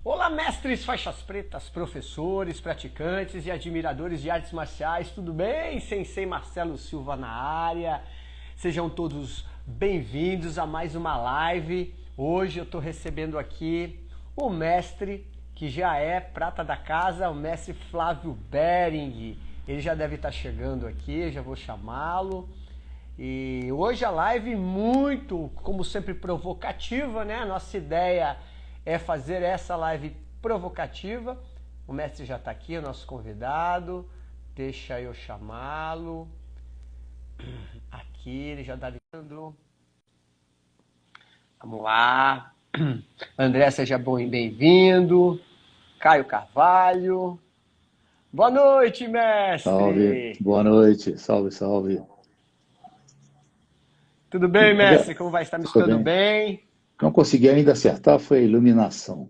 Olá, mestres, faixas pretas, professores, praticantes e admiradores de artes marciais, tudo bem? Sensei Marcelo Silva na área. Sejam todos bem-vindos a mais uma live. Hoje eu estou recebendo aqui o mestre que já é prata da casa, o mestre Flávio Bering. Ele já deve estar chegando aqui, já vou chamá-lo. E hoje a live muito, como sempre, provocativa, né? A nossa ideia é fazer essa live provocativa. O mestre já está aqui, o nosso convidado. Deixa eu chamá-lo. Aqui, ele já está ligando. Vamos lá. André, seja bem-vindo. Caio Carvalho. Boa noite, mestre. Salve, boa noite, salve, salve. Tudo bem, mestre? Como vai? Está me Tudo escutando bem? bem? Não consegui ainda acertar, foi a iluminação.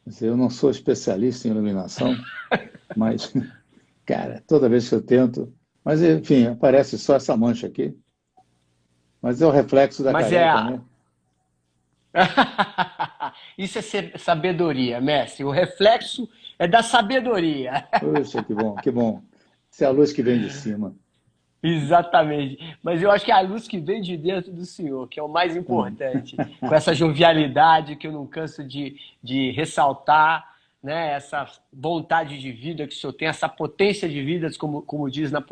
Quer dizer, eu não sou especialista em iluminação, mas, cara, toda vez que eu tento. Mas, enfim, aparece só essa mancha aqui. Mas é o reflexo da Mas é careca, a... né? Isso é sabedoria, mestre. O reflexo é da sabedoria. Puxa, que bom, que bom. Essa é a luz que vem de cima. Exatamente. Mas eu acho que é a luz que vem de dentro do senhor, que é o mais Hum. importante. Com essa jovialidade que eu não canso de ressaltar, né? Essa vontade de vida que o senhor tem, essa potência de vida, como diz na,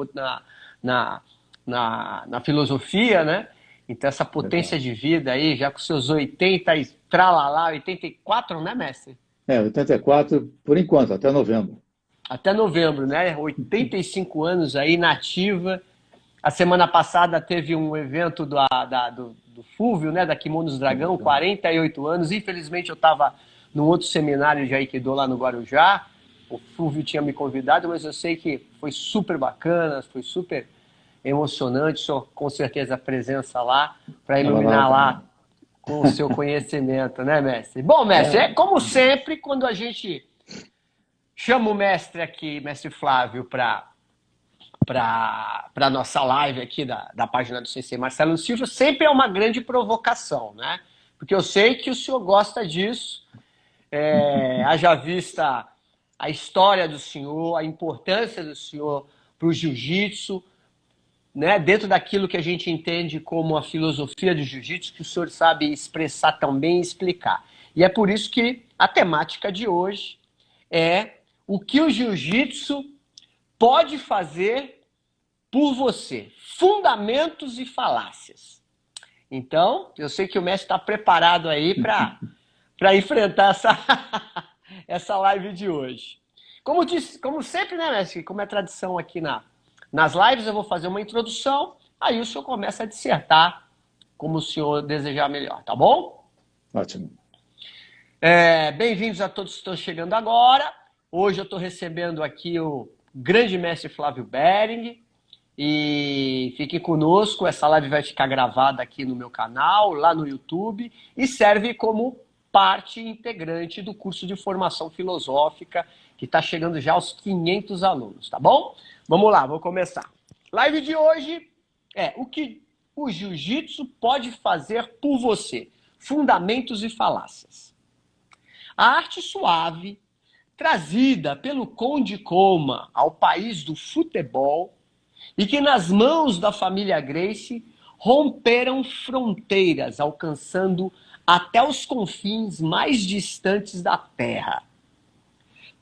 na filosofia, né? Então, essa potência Legal. de vida aí, já com seus 80 e tralalá, 84, né, mestre? 84, por enquanto, até novembro. Até novembro, né? 85 anos aí na ativa. A semana passada teve um evento do Fúvio, né? Da Kimonos Dragão, Legal. 48 anos. Infelizmente eu estava num outro seminário de Aikido lá no Guarujá. O Fúvio tinha me convidado, mas eu sei que foi super bacana, foi super emocionante. O senhor, com certeza, a presença lá para Estava lá iluminar lá também. com o seu conhecimento, né, mestre? Bom, mestre, é É, como sempre, quando a gente chama o mestre aqui, mestre Flávio, para a nossa live aqui da página do Sensei Marcelo Silva, sempre é uma grande provocação, né? Porque eu sei que o senhor gosta disso, haja vista a história do senhor, a importância do senhor para o jiu-jitsu, né? Dentro daquilo que a gente entende como a filosofia do jiu-jitsu, que o senhor sabe expressar tão bem e explicar. E é por isso que a temática de hoje é o que o jiu-jitsu pode fazer por você. Fundamentos e falácias. Então, eu sei que o mestre está preparado aí para enfrentar essa live de hoje. Como sempre, né, mestre? Como é tradição aqui nas lives, eu vou fazer uma introdução, aí o senhor começa a dissertar como o senhor desejar melhor, tá bom? ótimo. Bem-vindos a todos que estão chegando agora. Hoje eu estou recebendo aqui o grande mestre Flávio Bering. E fique conosco, essa live vai ficar gravada aqui no meu canal, lá no YouTube, e serve como parte integrante do curso de formação filosófica, que está chegando já aos 500 alunos, tá bom? Vamos lá, vou começar. Live de hoje é o que o jiu-jitsu pode fazer por você. Fundamentos e falácias. A arte suave, trazida pelo Conde Koma ao país do futebol, e que nas mãos da família Gracie romperam fronteiras, alcançando até os confins mais distantes da Terra.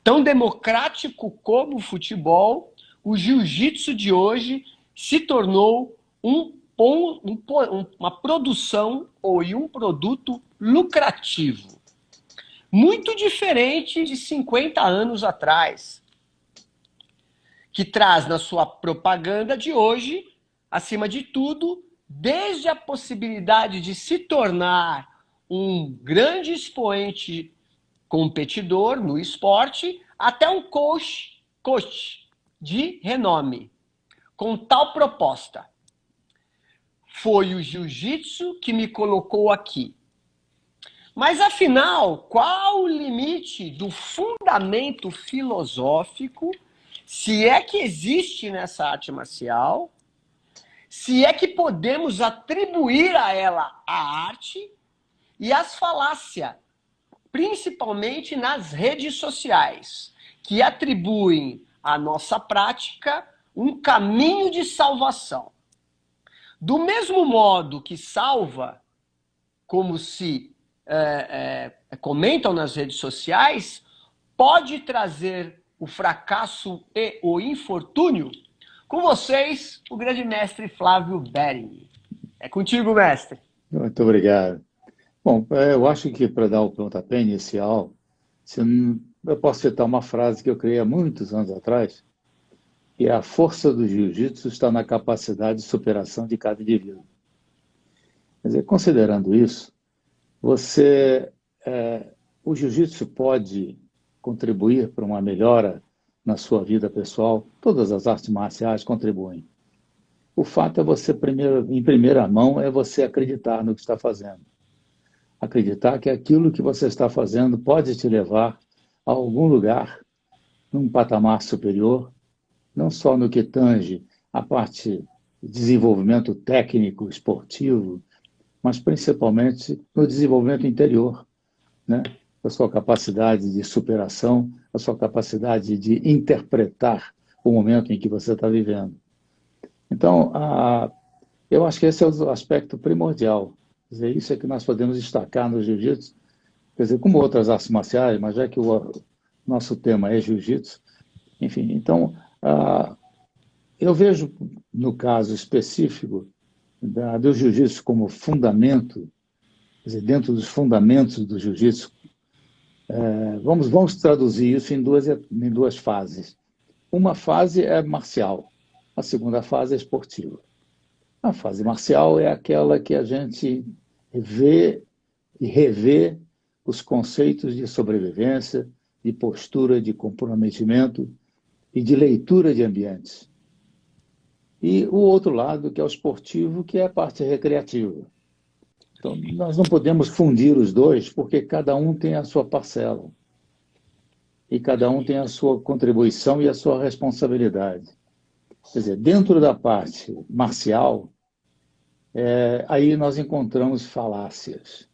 Tão democrático como o futebol, o jiu-jitsu de hoje se tornou uma produção ou um produto lucrativo. Muito diferente de 50 anos atrás, que traz na sua propaganda de hoje, acima de tudo, desde a possibilidade de se tornar um grande expoente competidor no esporte, até um coach de renome, com tal proposta. Foi o jiu-jitsu que me colocou aqui. Mas afinal, qual o limite do fundamento filosófico, se é que existe nessa arte marcial, se é que podemos atribuir a ela a arte e as falácias principalmente nas redes sociais, que atribuem à nossa prática um caminho de salvação. Do mesmo modo que salva, como se comentam nas redes sociais, pode trazer o fracasso e o infortúnio. Com vocês, o grande mestre Flávio Bering. É contigo, mestre. Muito obrigado. Bom, eu acho que para dar o pontapé inicial, eu posso citar uma frase que eu criei há muitos anos atrás, que é: a força do jiu-jitsu está na capacidade de superação de cada indivíduo. Quer dizer, considerando isso, o jiu-jitsu pode contribuir para uma melhora na sua vida pessoal. Todas as artes marciais contribuem. O fato é você, em primeira mão, é você acreditar no que está fazendo. Acreditar que aquilo que você está fazendo pode te levar a algum lugar, num patamar superior, não só no que tange a parte de desenvolvimento técnico, esportivo, mas principalmente no desenvolvimento interior, né? A sua capacidade de superação, a sua capacidade de interpretar o momento em que você está vivendo. Então, eu acho que esse é o aspecto primordial. Quer dizer, isso é que nós podemos destacar no jiu-jitsu, quer dizer, como outras artes marciais, mas já que o nosso tema é jiu-jitsu, enfim. Então, eu vejo, no caso específico do jiu-jitsu como fundamento, quer dizer, dentro dos fundamentos do jiu-jitsu, vamos traduzir isso em duas fases. Uma fase é marcial, a segunda fase é esportiva. A fase marcial é aquela que a gente vê e revê os conceitos de sobrevivência, de postura, de comprometimento e de leitura de ambientes. E o outro lado, que é o esportivo, que é a parte recreativa. Então, nós não podemos fundir os dois, porque cada um tem a sua parcela. E cada um tem a sua contribuição e a sua responsabilidade. Quer dizer, dentro da parte marcial, aí nós encontramos falácias.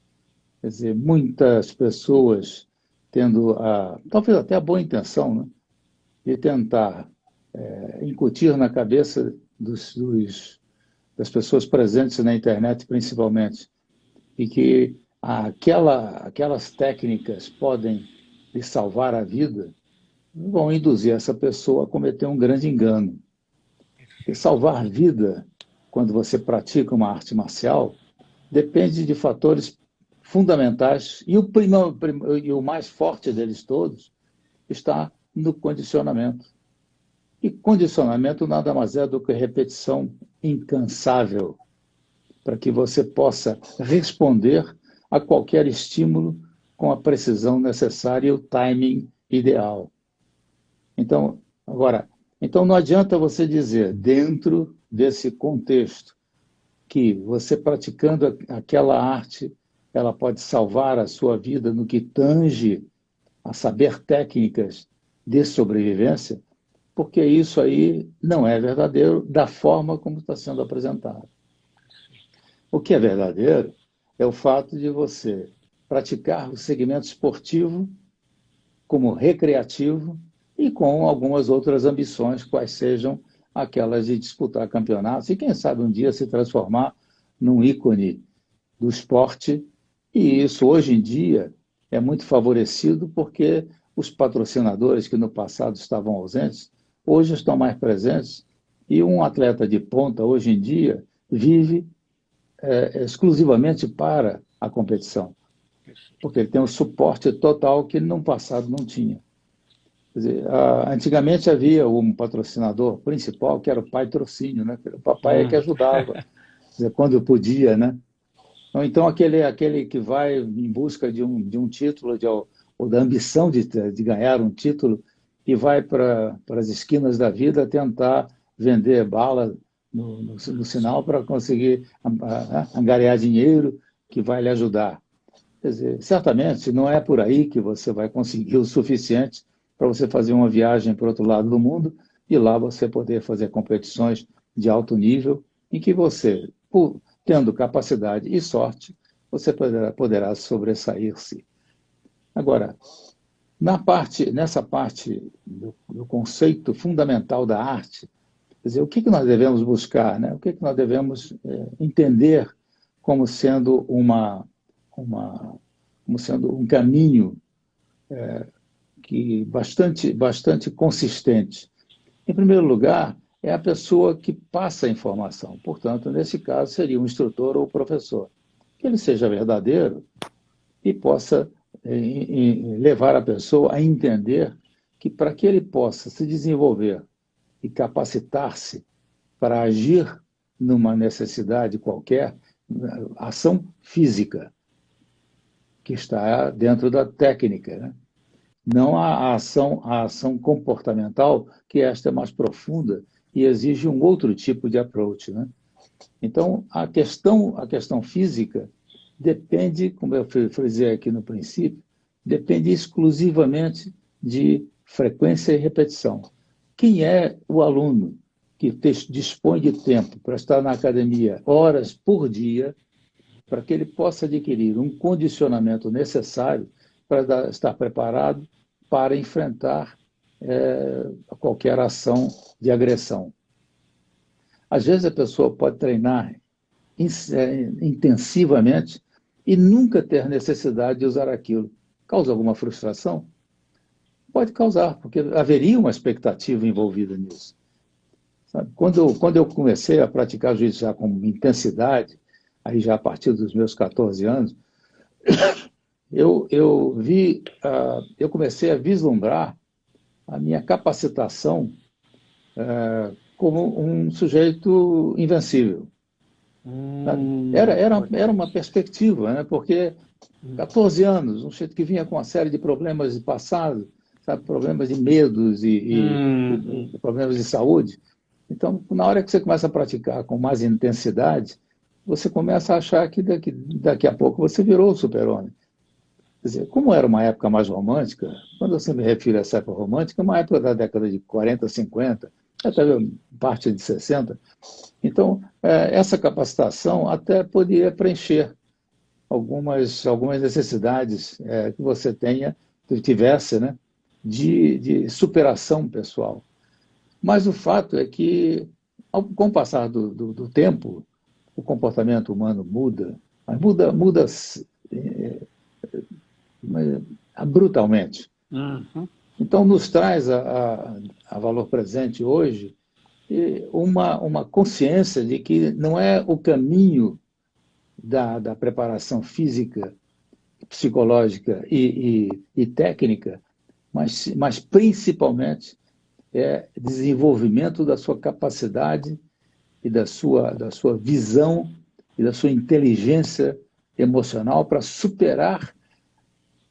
Quer dizer, muitas pessoas tendo talvez até a boa intenção, né, de tentar incutir na cabeça das pessoas presentes na internet, principalmente, e que aquelas técnicas podem lhe salvar a vida, vão induzir essa pessoa a cometer um grande engano. E salvar vida, quando você pratica uma arte marcial, depende de fatores fundamentais, e o mais forte deles todos está no condicionamento. E condicionamento nada mais é do que repetição incansável, para que você possa responder a qualquer estímulo com a precisão necessária e o timing ideal. Então não adianta você dizer, dentro desse contexto, que você praticando aquela arte, ela pode salvar a sua vida no que tange a saber técnicas de sobrevivência, porque isso aí não é verdadeiro da forma como está sendo apresentado. O que é verdadeiro é o fato de você praticar o segmento esportivo como recreativo e com algumas outras ambições, quais sejam aquelas de disputar campeonatos e, quem sabe, um dia se transformar num ícone do esporte. E isso, hoje em dia, é muito favorecido porque os patrocinadores que no passado estavam ausentes, hoje estão mais presentes, e um atleta de ponta, hoje em dia, vive exclusivamente para a competição, porque ele tem um suporte total que no passado não tinha. Quer dizer, antigamente havia um patrocinador principal, que era o patrocínio, né? O papai é que ajudava, quer dizer, quando podia, né? Então, aquele que vai em busca de um título, ou da ambição de ganhar um título, e vai para as esquinas da vida tentar vender bala no sinal para conseguir angariar dinheiro que vai lhe ajudar. Quer dizer, certamente não é por aí que você vai conseguir o suficiente para você fazer uma viagem para o outro lado do mundo e lá você poder fazer competições de alto nível em que você, tendo capacidade e sorte, você poderá sobressair-se. Agora, nessa parte do conceito fundamental da arte, quer dizer, o que nós devemos buscar, né? O que nós devemos entender como sendo como sendo um caminho que bastante consistente. Em primeiro lugar, é a pessoa que passa a informação. Portanto, nesse caso, seria um instrutor ou professor. Que ele seja verdadeiro e possa levar a pessoa a entender que para que ele possa se desenvolver e capacitar-se para agir numa necessidade qualquer, ação física, que está dentro da técnica, né? Não a ação comportamental, que esta é mais profunda e exige um outro tipo de approach, né? Então, a questão física depende, como eu frisei aqui no princípio, depende exclusivamente de frequência e repetição. Quem é o aluno que dispõe de tempo para estar na academia horas por dia, para que ele possa adquirir um condicionamento necessário para estar preparado para enfrentar qualquer ação de agressão? Às vezes a pessoa pode treinar intensivamente e nunca ter necessidade de usar aquilo. Causa alguma frustração? Pode causar, porque haveria uma expectativa envolvida nisso. Sabe? Quando eu comecei a praticar jiu-jitsu já com intensidade, aí já a partir dos meus 14 anos, eu comecei a vislumbrar a minha capacitação como um sujeito invencível. Era uma perspectiva, né? Porque 14 anos, um sujeito que vinha com uma série de problemas de passado, sabe? Problemas de medos e problemas de saúde. Então, na hora que você começa a praticar com mais intensidade, você começa a achar que daqui a pouco você virou o super-homem. Quer dizer, como era uma época mais romântica, quando você me refere a essa época romântica, é uma época da década de 40, 50, até parte de 60. Então, essa capacitação até poderia preencher algumas necessidades que você tivesse, né, de superação pessoal. Mas o fato é que, com o passar do tempo, o comportamento humano muda, mas muda brutalmente. Uhum. Então, nos traz a valor presente hoje uma consciência de que não é o caminho da preparação física, psicológica e técnica, mas principalmente desenvolvimento da sua capacidade e da sua visão e da sua inteligência emocional para superar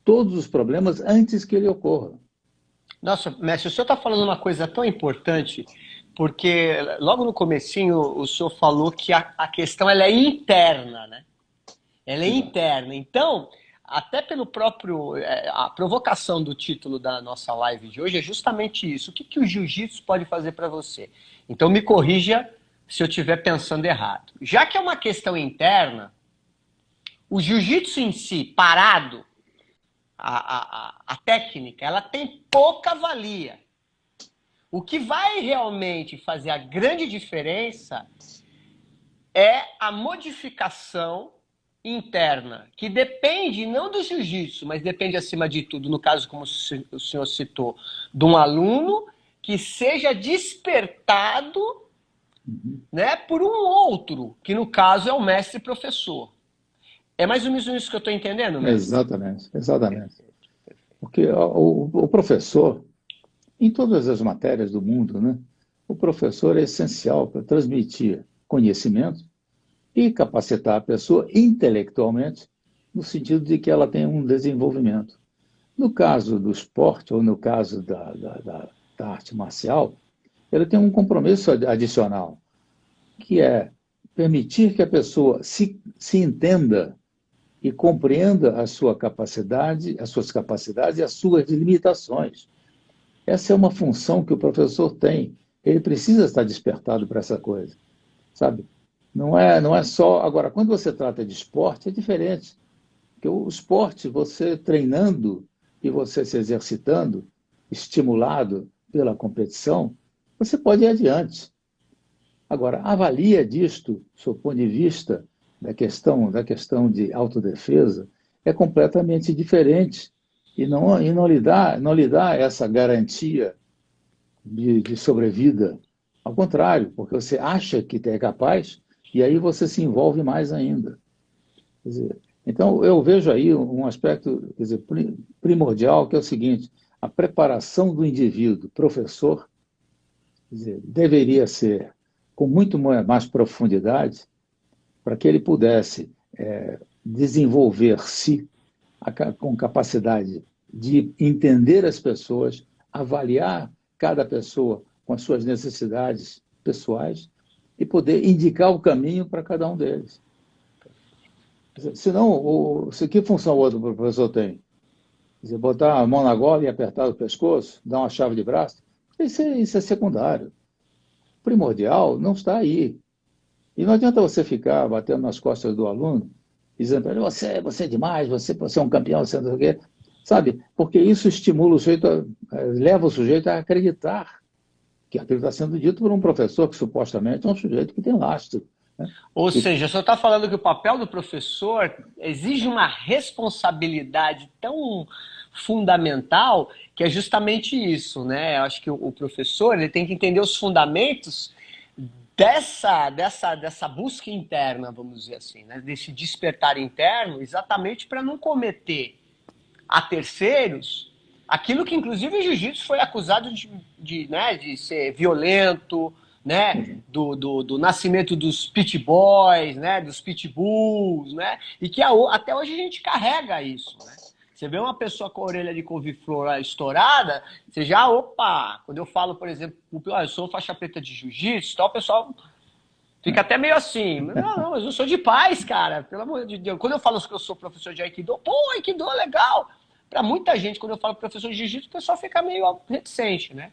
todos os problemas antes que ele ocorra. Nossa, mestre, o senhor está falando uma coisa tão importante, porque logo no comecinho o senhor falou que a questão ela é interna, né? Ela é interna. Então, até pelo próprio... a provocação do título da nossa live de hoje é justamente isso. O que o jiu-jitsu pode fazer para você? Então, me corrija se eu estiver pensando errado. Já que é uma questão interna, o jiu-jitsu em si, parado, a técnica, ela tem pouca valia. O que vai realmente fazer a grande diferença é a modificação interna, que depende não do jiu-jitsu, mas depende acima de tudo, no caso como o senhor citou, de um aluno que seja despertado, né, por um outro, que no caso é o mestre professor. É mais ou menos isso que eu estou entendendo, mestre? Exatamente. Porque o professor, em todas as matérias do mundo, né, o professor é essencial para transmitir conhecimento e capacitar a pessoa intelectualmente, no sentido de que ela tenha um desenvolvimento. No caso do esporte, ou no caso da arte marcial, ele tem um compromisso adicional, que é permitir que a pessoa se entenda e compreenda a sua capacidade, as suas capacidades e as suas limitações. Essa é uma função que o professor tem. Ele precisa estar despertado para essa coisa, sabe? Não é só... Agora, quando você trata de esporte, é diferente. Porque o esporte, você treinando, e você se exercitando, estimulado pela competição, você pode ir adiante. Agora, avalia disto, do seu ponto de vista da questão de autodefesa, é completamente diferente e não lhe dá essa garantia de sobrevida. Ao contrário, porque você acha que é capaz e aí você se envolve mais ainda. Quer dizer, então, eu vejo aí um aspecto, quer dizer, primordial, que é o seguinte: a preparação do indivíduo, professor, quer dizer, deveria ser com muito mais profundidade para que ele pudesse desenvolver-se com capacidade de entender as pessoas, avaliar cada pessoa com as suas necessidades pessoais e poder indicar o caminho para cada um deles. Senão, que função o outro professor tem? Quer dizer, botar a mão na gola e apertar o pescoço, dar uma chave de braço? Isso é secundário. O primordial não está aí. E não adianta você ficar batendo nas costas do aluno, dizendo para ele: você é demais, você é um campeão, você não sei o quê. Sabe? Porque isso estimula o sujeito, leva o sujeito a acreditar que aquilo está sendo dito por um professor que supostamente é um sujeito que tem lastro. Né? Ou seja, o senhor está falando que o papel do professor exige uma responsabilidade tão fundamental que é justamente isso, né? Eu acho que o professor ele tem que entender os fundamentos dessa busca interna, vamos dizer assim, né? Desse despertar interno, exatamente para não cometer a terceiros aquilo que, inclusive, o jiu-jitsu foi acusado de ser violento, né? Do nascimento dos pit boys, né? Dos pitbulls, né? E que até hoje a gente carrega isso, né? Você vê uma pessoa com a orelha de couve-flor estourada, você já, opa! Quando eu falo, por exemplo, eu sou faixa preta de jiu-jitsu, tal, o pessoal fica até meio assim. Não, mas eu sou de paz, cara, pelo amor de Deus. Quando eu falo que eu sou professor de Aikido, pô, Aikido é legal. Para muita gente, quando eu falo professor de jiu-jitsu, o pessoal fica meio reticente, né?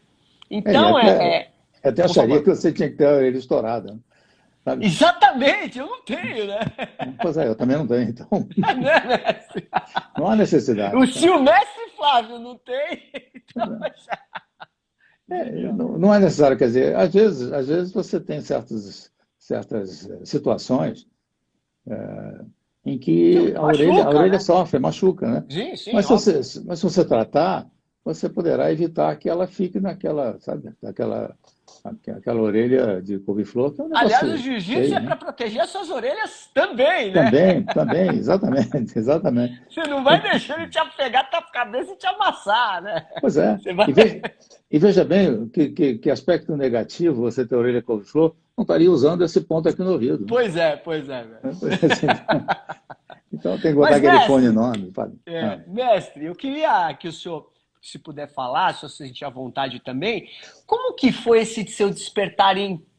Então, até acharia que você tinha que ter a orelha estourada. Né? Sabe? Exatamente, eu não tenho, né? Pois é, eu também não tenho, então. Mestre? Não há necessidade. Se o mestre Flávio não tem, então... Não é necessário, quer dizer, às vezes você tem certas situações em que a orelha né? sofre, machuca, né? Sim, mas se você tratar, você poderá evitar que ela fique naquela, sabe, aquela orelha de couve-flor, que é um negócio. Aliás, o jiu-jitsu é para proteger as suas orelhas também, né? Também, exatamente. Você não vai deixar ele te pegar a cabeça e te amassar, né? Pois é. E veja bem que aspecto negativo você ter a orelha couve-flor não estaria usando esse ponto aqui no ouvido. Pois é, velho. Então tem que botar aquele fone enorme. Mestre, eu queria que o senhor, se puder falar, se você sentir à vontade também, como que foi esse seu despertar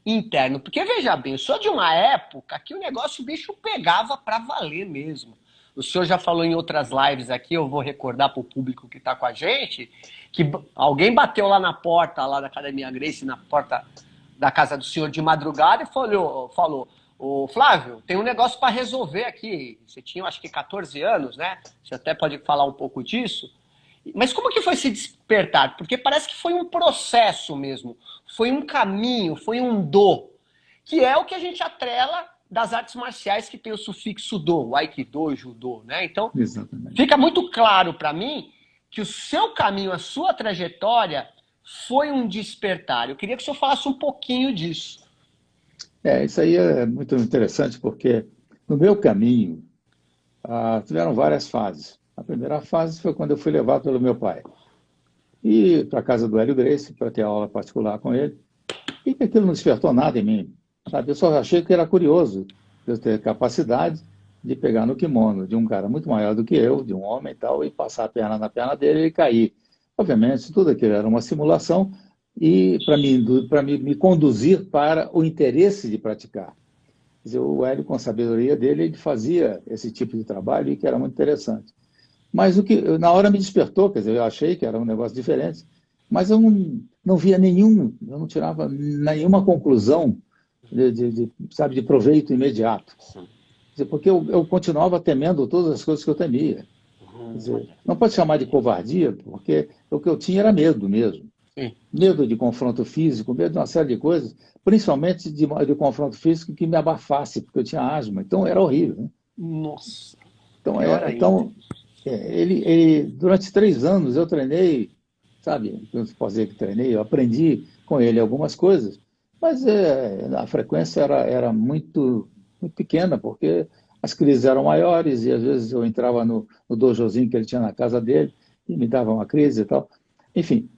interno? Porque, veja bem, eu sou de uma época que o negócio, o bicho pegava para valer mesmo. O senhor já falou em outras lives aqui, eu vou recordar para o público que está com a gente, que alguém bateu lá na porta lá da Academia Gracie, na porta da casa do senhor de madrugada e falou: ô Flávio, tem um negócio para resolver aqui. Você tinha, acho que 14 anos, né? Você até pode falar um pouco disso. Mas como que foi se despertar? Porque parece que foi um processo mesmo, foi um caminho, foi um do, que é o que a gente atrela das artes marciais que tem o sufixo do, o Aikido, o Judô, né? Então, exatamente, fica muito claro para mim que o seu caminho, a sua trajetória foi um despertar. Eu queria que o senhor falasse um pouquinho disso. Isso aí é muito interessante, porque no meu caminho tiveram várias fases. A primeira fase foi quando eu fui levado pelo meu pai e para a casa do Hélio Gracie para ter aula particular com ele, e que aquilo não despertou nada em mim. Sabe? Eu só achei que era curioso eu ter capacidade de pegar no kimono de um cara muito maior do que eu, de um homem e tal, e passar a perna na perna dele e cair. Obviamente, tudo aquilo era uma simulação e para me conduzir para o interesse de praticar. Quer dizer, o Hélio, com a sabedoria dele, ele fazia esse tipo de trabalho e que era muito interessante. Mas o que na hora me despertou, quer dizer, eu achei que era um negócio diferente, mas eu não via eu não tirava nenhuma conclusão de proveito imediato. Quer dizer, porque eu continuava temendo todas as coisas que eu temia. Quer dizer, não pode chamar de covardia, porque o que eu tinha era medo mesmo. Sim. Medo de confronto físico, medo de uma série de coisas, principalmente de confronto físico que me abafasse, porque eu tinha asma. Então era horrível, né? Nossa, Então, pior ainda. durante 3 anos eu treinei, sabe? Eu posso dizer que treinei, eu aprendi com ele algumas coisas, mas a frequência era muito, muito pequena, porque as crises eram maiores e às vezes eu entrava no dojozinho que ele tinha na casa dele e me dava uma crise e tal. Enfim,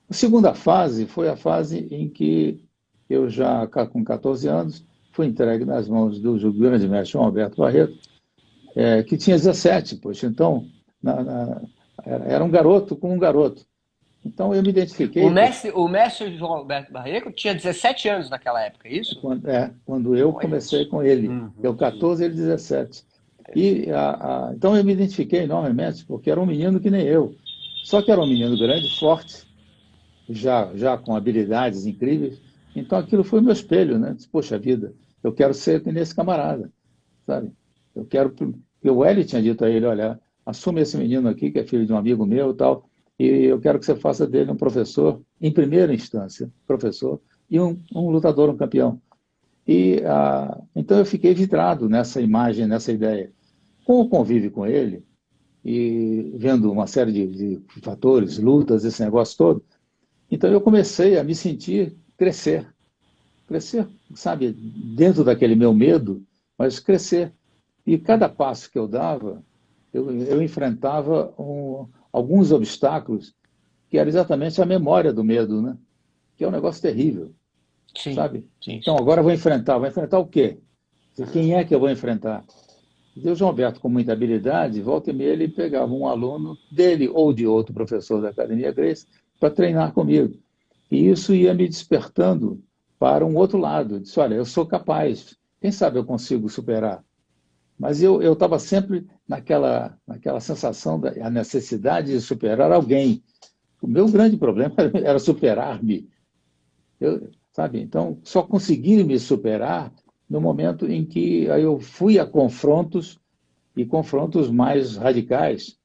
a segunda fase foi a fase em que eu já, com 14 anos, fui entregue nas mãos do grande mestre João Alberto Barreto, que tinha 17, poxa, então era um garoto com um garoto. Então eu me identifiquei, O mestre João Alberto Barreto tinha 17 anos naquela época, é isso? quando eu Olha comecei isso. com ele, eu Uhum. 14, ele 17. Então eu me identifiquei enormemente, porque era um menino que nem eu. Só que era um menino grande, forte, já com habilidades incríveis. Então aquilo foi meu espelho, né? Disse, poxa vida, eu quero ser que nesse camarada, sabe? Eu quero. Porque o Hélio tinha dito a ele: olha, assume esse menino aqui, que é filho de um amigo meu e tal, e eu quero que você faça dele um professor, em primeira instância, professor, e um lutador, um campeão. Então eu fiquei vidrado nessa imagem, nessa ideia. Com o convívio com ele, e vendo uma série de fatores, lutas, esse negócio todo, então eu comecei a me sentir crescer, sabe, dentro daquele meu medo, mas crescer. E cada passo que eu dava, eu enfrentava alguns obstáculos, que era exatamente a memória do medo, né? Que é um negócio terrível, Sim, sabe? sim, Então sim. agora eu vou enfrentar o quê? Quem é que eu vou enfrentar? E o João Alberto, com muita habilidade, volta e meia ele pegava um aluno dele ou de outro professor da Academia Grace para treinar comigo. E isso ia me despertando para um outro lado. Eu disse, olha, eu sou capaz, quem sabe eu consigo superar. Mas eu estava sempre naquela sensação da necessidade de superar alguém. O meu grande problema era superar-me. Sabe? Então, só consegui me superar no momento em que aí eu fui a confrontos e confrontos mais radicais,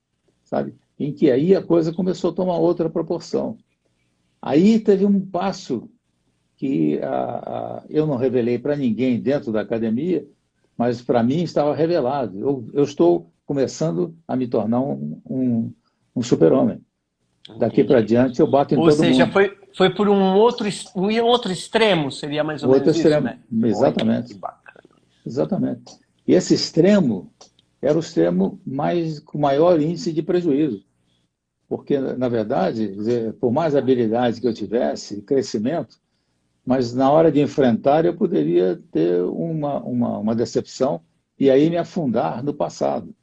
sabe? Em que aí a coisa começou a tomar outra proporção. Aí teve um passo que eu não revelei para ninguém dentro da academia, mas para mim estava revelado. Eu estou começando a me tornar um super-homem. Daqui para Entendi. diante eu bato em Ou todo seja, mundo. foi por um outro extremo, seria mais ou O outro menos isso, extremo, né? Olha, que exatamente, bacana. exatamente. E esse extremo era o extremo com maior índice de prejuízo, porque, na verdade, por mais habilidade que eu tivesse, crescimento, mas na hora de enfrentar eu poderia ter uma decepção e aí me afundar no passado,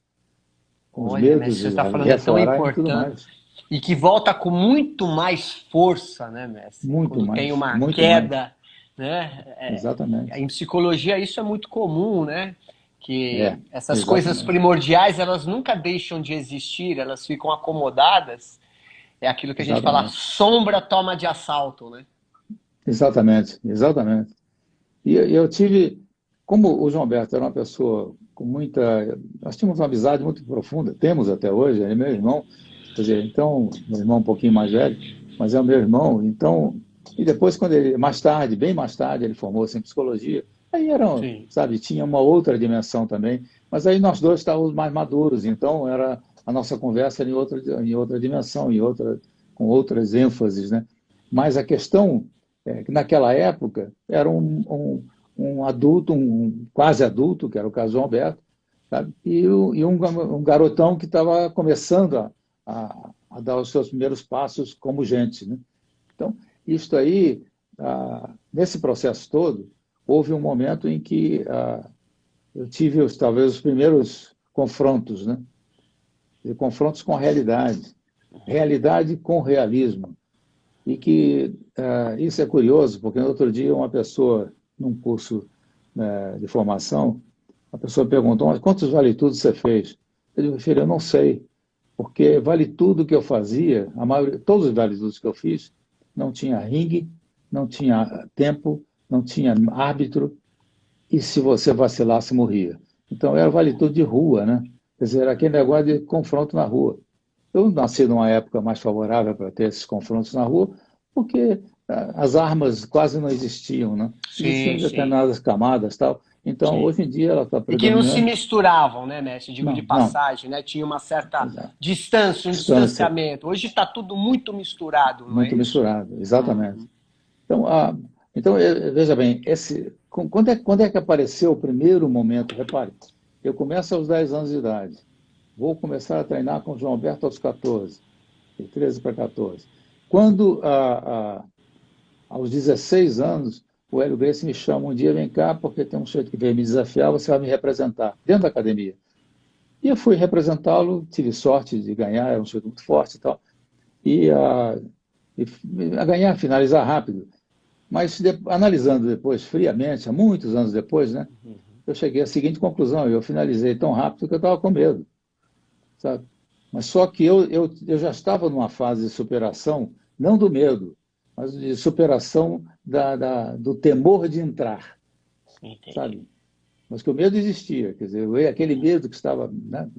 com os Olha, mestre, medos você de está falando é tão reflorar e tudo importante. mais. E que volta com muito mais força, né, mestre? Muito Quando tem mais, uma muito mais. queda, né? Exatamente. Em psicologia isso é muito comum, né? Que É, essas coisas exatamente. primordiais, elas nunca deixam de existir, elas ficam acomodadas. É aquilo que a gente fala, Exatamente. sombra toma de assalto, né? Exatamente. Exatamente. E eu tive, como o João Alberto era uma pessoa com muita. Nós tínhamos uma amizade muito profunda, temos até hoje, ele é meu irmão, quer dizer, então, meu irmão um pouquinho mais velho, mas é o meu irmão, então. E depois, quando ele, mais tarde, bem mais tarde, ele formou-se em psicologia, aí era, Sim. sabe, tinha uma outra dimensão também, mas aí nós dois estávamos mais maduros, então a nossa conversa era em outra dimensão, com outras ênfases, né? Mas a questão que naquela época era um adulto, um quase adulto, que era o caso do Alberto, sabe? E um garotão que estava começando a dar os seus primeiros passos como gente, né? Então, isso aí, nesse processo todo, houve um momento em que eu tive talvez os primeiros confrontos, né? E confrontos com a realidade com realismo. E que isso é curioso, porque no outro dia uma pessoa, num curso de formação, a pessoa perguntou, mas quantos vale tudo você fez? Eu digo, filho, eu não sei, porque vale tudo que eu fazia, todos os vale tudo que eu fiz, não tinha ringue, não tinha tempo, não tinha árbitro, e se você vacilasse, morria. Então era vale tudo de rua, né? Quer dizer, era aquele negócio de confronto na rua. Eu nasci numa época mais favorável para ter esses confrontos na rua, porque as armas quase não existiam, né? Existiam Sim, sim, determinadas camadas, tal. Então, sim. hoje em dia ela está E que não se predominante. misturavam, né, mestre? Digo de Não, não, passagem, né? Tinha uma certa exato. distância, um Distância, distanciamento. Hoje está tudo muito misturado, não é muito isso? misturado, exatamente. Uhum. Então, veja bem, quando é que apareceu o primeiro momento? Repare, eu começo aos 10 anos de idade, vou começar a treinar com o João Alberto aos 14, de 13 para 14. Quando, aos 16 anos, o Hélio Gracie me chama um dia, vem cá, porque tem um sujeito que veio me desafiar, você vai me representar, dentro da academia. E eu fui representá-lo, tive sorte de ganhar, era um sujeito muito forte e tal, e a ganhar, finalizar rápido. Mas analisando depois, friamente, há muitos anos depois, né, eu cheguei à seguinte conclusão, eu finalizei tão rápido que eu estava com medo, sabe? Mas só que eu já estava numa fase de superação, não do medo, mas de superação do temor de entrar, Entendi. sabe? Mas que o medo existia, quer dizer, aquele medo que estava, né,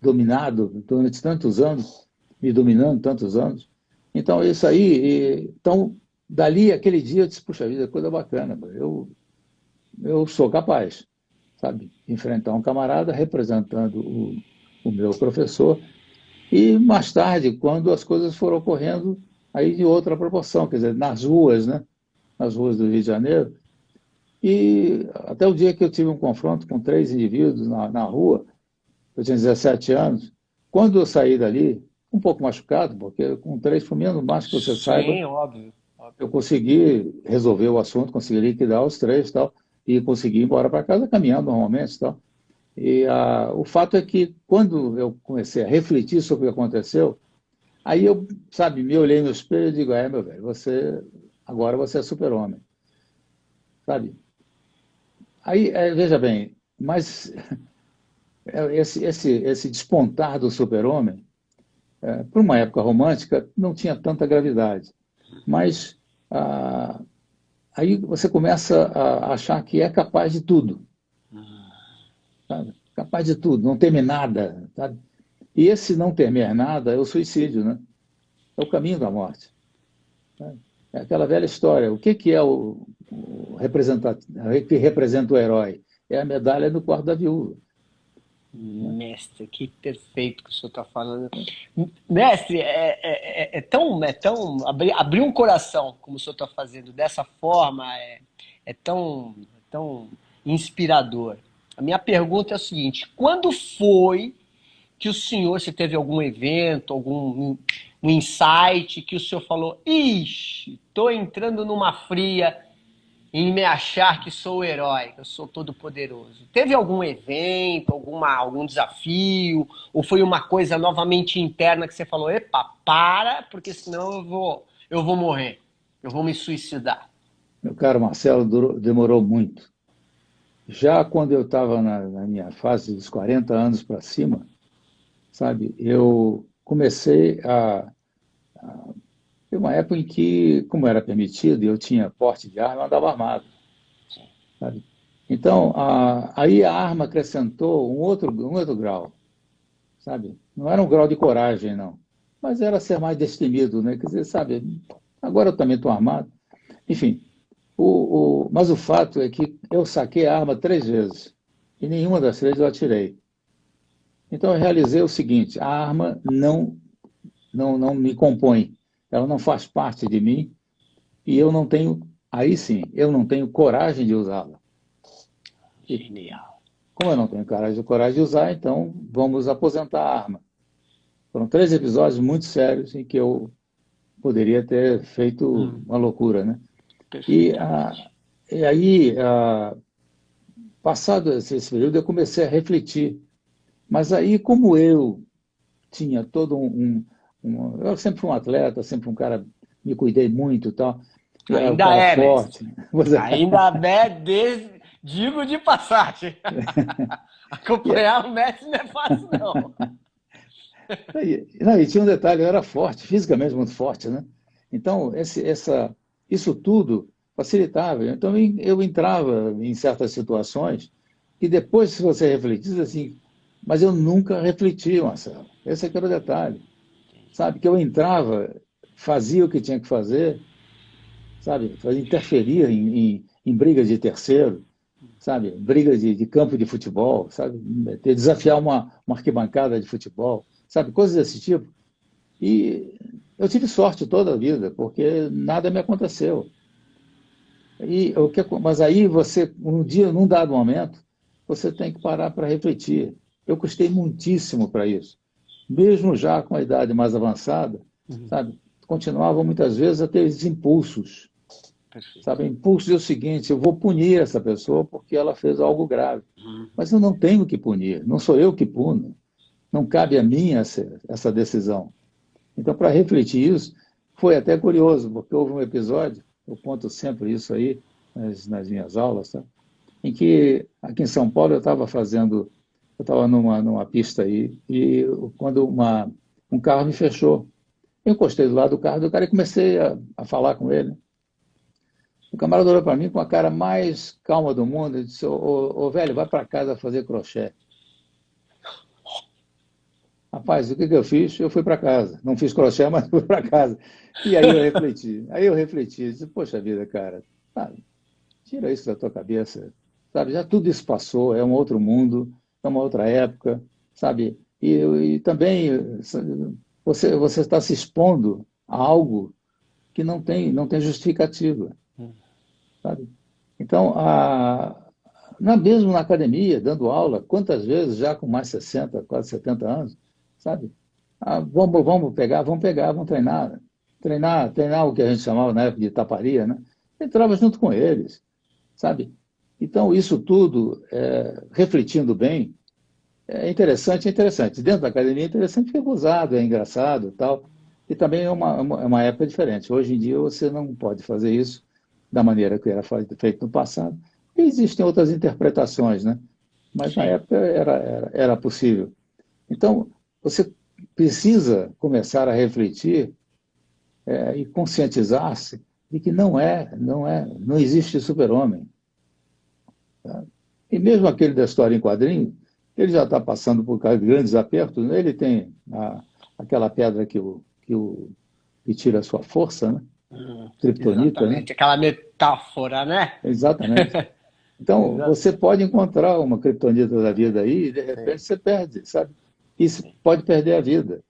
dominado durante tantos anos, me dominando tantos anos. Então, isso aí, então, dali, aquele dia, eu disse, puxa vida, coisa bacana, eu sou capaz, sabe, de enfrentar um camarada representando o meu professor. E mais tarde, quando as coisas foram ocorrendo aí de outra proporção, quer dizer, nas ruas, né, nas ruas do Rio de Janeiro, e até o dia que eu tive um confronto com 3 indivíduos na rua, eu tinha 17 anos, quando eu saí dali, um pouco machucado, porque com 3, por menos mais que você saiba, Sim, óbvio. Óbvio. eu consegui resolver o assunto, consegui liquidar os 3 tal, e consegui ir embora para casa caminhando normalmente tal. E o fato é que quando eu comecei a refletir sobre o que aconteceu, aí eu, sabe, me olhei no espelho e digo, meu velho, agora você é super-homem, sabe? Aí, veja bem, mas esse despontar do super-homem, para uma época romântica, não tinha tanta gravidade. Mas ah, aí você começa a achar que é capaz de tudo, sabe? Capaz de tudo, não teme nada, sabe? E esse não temer nada é o suicídio, né? É o caminho da morte. Né? É aquela velha história. O que é o que representa o herói? É a medalha no quarto da viúva. Né? Mestre, que perfeito que o senhor está falando. Mestre, é tão abrir um coração, como o senhor está fazendo dessa forma, é tão inspirador. A minha pergunta é a seguinte: quando foi que o senhor, se teve algum evento, algum um insight, que o senhor falou, ixi, estou entrando numa fria em me achar que sou o herói, que eu sou todo poderoso? Teve algum evento, algum desafio, ou foi uma coisa novamente interna que você falou, epa, para, porque senão eu vou morrer, eu vou me suicidar? Meu caro Marcelo, demorou muito. Já quando eu estava na minha fase dos 40 anos para cima, sabe, eu comecei ter uma época em que, como era permitido, e eu tinha porte de arma, eu andava armado, sabe? Então, aí a arma acrescentou um outro grau, sabe? Não era um grau de coragem, não, mas era ser mais destemido, né? Quer dizer, sabe, agora eu também estou armado. Enfim, mas o fato é que eu saquei a arma 3 vezes e nenhuma das 3 eu atirei. Então eu realizei o seguinte: a arma não me compõe, ela não faz parte de mim e eu não tenho, aí sim, eu não tenho coragem de usá-la. E Genial. como eu não tenho coragem de usar, então vamos aposentar a arma. Foram 3 episódios muito sérios em que eu poderia ter feito uma loucura, né? E, Perfeitamente. e aí, passado esse período, eu comecei a refletir. Mas aí, como eu tinha todo eu sempre fui um atleta, sempre um cara, me cuidei muito e tal, e era um Ainda cara é, mestre. forte. Ainda é, digo de passagem. E, Acompanhar o mestre não é fácil, não. não, e tinha um detalhe, eu era forte, fisicamente muito forte, né? Então, isso tudo facilitava. Então, eu entrava em certas situações e depois, se você refletisse assim, Mas eu nunca refleti, Marcelo. Esse é que era o detalhe. Sabe, que eu entrava, fazia o que tinha que fazer, sabe, interferia em brigas de terceiro, sabe, brigas de campo de futebol, sabe, desafiar uma arquibancada de futebol, sabe, coisas desse tipo. E eu tive sorte toda a vida, porque nada me aconteceu. Mas aí você, um dia, num dado momento, você tem que parar para refletir. Eu custei muitíssimo para isso. Mesmo já com a idade mais avançada, Uhum. sabe, continuava muitas vezes a ter esses impulsos. Perfeito. Sabe, impulso é o seguinte: eu vou punir essa pessoa porque ela fez algo grave. Uhum. Mas eu não tenho que punir, não sou eu que puno. Não cabe a mim essa decisão. Então, para refletir isso, foi até curioso, porque houve um episódio, eu conto sempre isso aí nas minhas aulas, tá? Em que aqui em São Paulo eu estava numa pista aí, e quando um carro me fechou, eu encostei do lado do carro do cara e comecei a falar com ele. O camarada olhou para mim com a cara mais calma do mundo e disse: ô velho, vai para casa fazer crochê. Rapaz, o que eu fiz? Eu fui para casa. Não fiz crochê, mas fui para casa. E aí eu refleti. Disse: poxa vida, cara, sabe, tira isso da tua cabeça. Sabe, já tudo isso passou, é um outro mundo, é uma outra época, sabe? E também você está se expondo a algo que não tem justificativa, sabe? Então, mesmo na academia, dando aula, quantas vezes, já com mais 60, quase 70 anos, sabe? Vamos treinar. Treinar o que a gente chamava na época de taparia, né? Entrava junto com eles, sabe? Então, isso tudo, refletindo bem, é interessante. Dentro da academia é interessante porque é gozado, é engraçado e tal. E também é uma época diferente. Hoje em dia você não pode fazer isso da maneira que era feito no passado. E existem outras interpretações, né? Mas na Sim. época era possível. Então, você precisa começar a refletir e conscientizar-se de que não existe super-homem. Tá? E mesmo aquele da história em quadrinho, ele já está passando por grandes apertos, né? Ele tem aquela pedra que tira a sua força, né? Kryptonita, né? Exatamente. Aquela metáfora, né? Exatamente. Então, Exato. você pode encontrar uma criptonita da vida aí e, de Sim, repente, você perde, sabe? E você sim. pode perder a vida.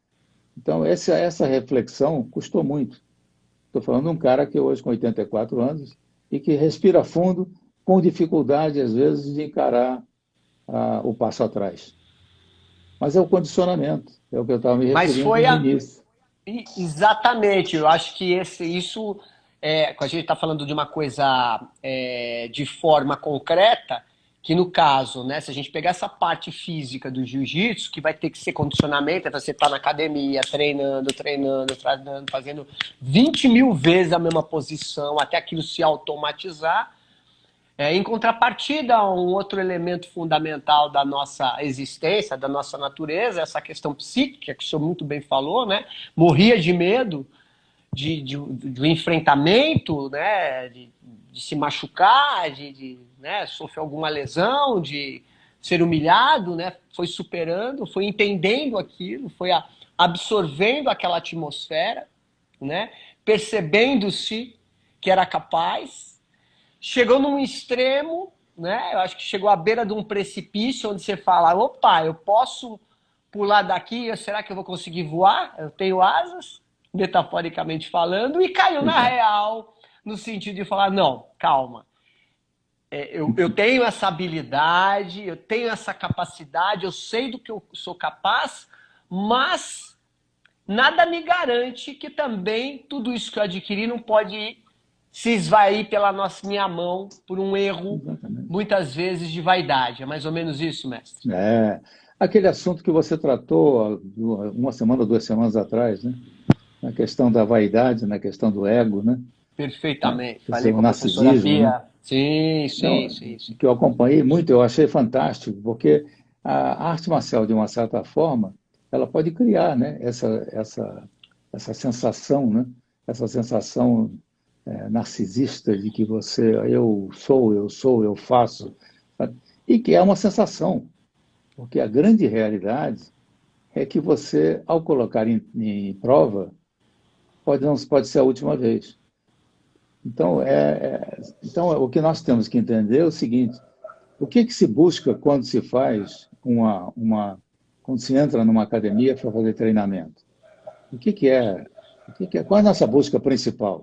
Então, essa reflexão custou muito. Estou falando de um cara que hoje, com 84 anos, e que respira fundo, com dificuldade, às vezes, de encarar o passo atrás. Mas é o condicionamento, é o que eu estava me Mas referindo foi no início. exatamente. Eu acho que isso, quando a gente está falando de uma coisa de forma concreta, que no caso, né, se a gente pegar essa parte física do jiu-jitsu, que vai ter que ser condicionamento, é você estar na academia, treinando, fazendo 20 mil vezes a mesma posição, até aquilo se automatizar. Em contrapartida, um outro elemento fundamental da nossa existência, da nossa natureza, essa questão psíquica, que o senhor muito bem falou, né? Morria de medo do enfrentamento, né? De se machucar, né? Sofrer alguma lesão, de ser humilhado, né? Foi superando, foi entendendo aquilo, foi absorvendo aquela atmosfera, né? Percebendo-se que era capaz. Chegou num extremo, né? Eu acho que chegou à beira de um precipício onde você fala: opa, eu posso pular daqui, será que eu vou conseguir voar? Eu tenho asas, metaforicamente falando, e caiu na Exato. real, no sentido de falar: não, calma. Eu tenho essa habilidade, eu tenho essa capacidade, eu sei do que eu sou capaz, mas nada me garante que também tudo isso que eu adquiri não pode se esvair pela minha mão por um erro, Exatamente. muitas vezes, de vaidade. É mais ou menos isso, mestre? É, aquele assunto que você tratou uma semana, 2 semanas atrás, né? Na questão da vaidade, na questão do ego, né? Perfeitamente. Quer dizer, Falei o com a professora narcisismo, né? Bia. Sim, sim, Então, sim, sim. que eu acompanhei muito, eu achei fantástico, porque a arte marcial, de uma certa forma, ela pode criar, né, essa sensação, né, essa sensação narcisista de que eu sou, eu faço, sabe? E que é uma sensação. Porque a grande realidade é que você, ao colocar em prova, não pode ser a última vez. Então, então, o que nós temos que entender é o seguinte: o que se busca quando se faz quando se entra numa academia para fazer treinamento? O que é, qual é a nossa busca principal?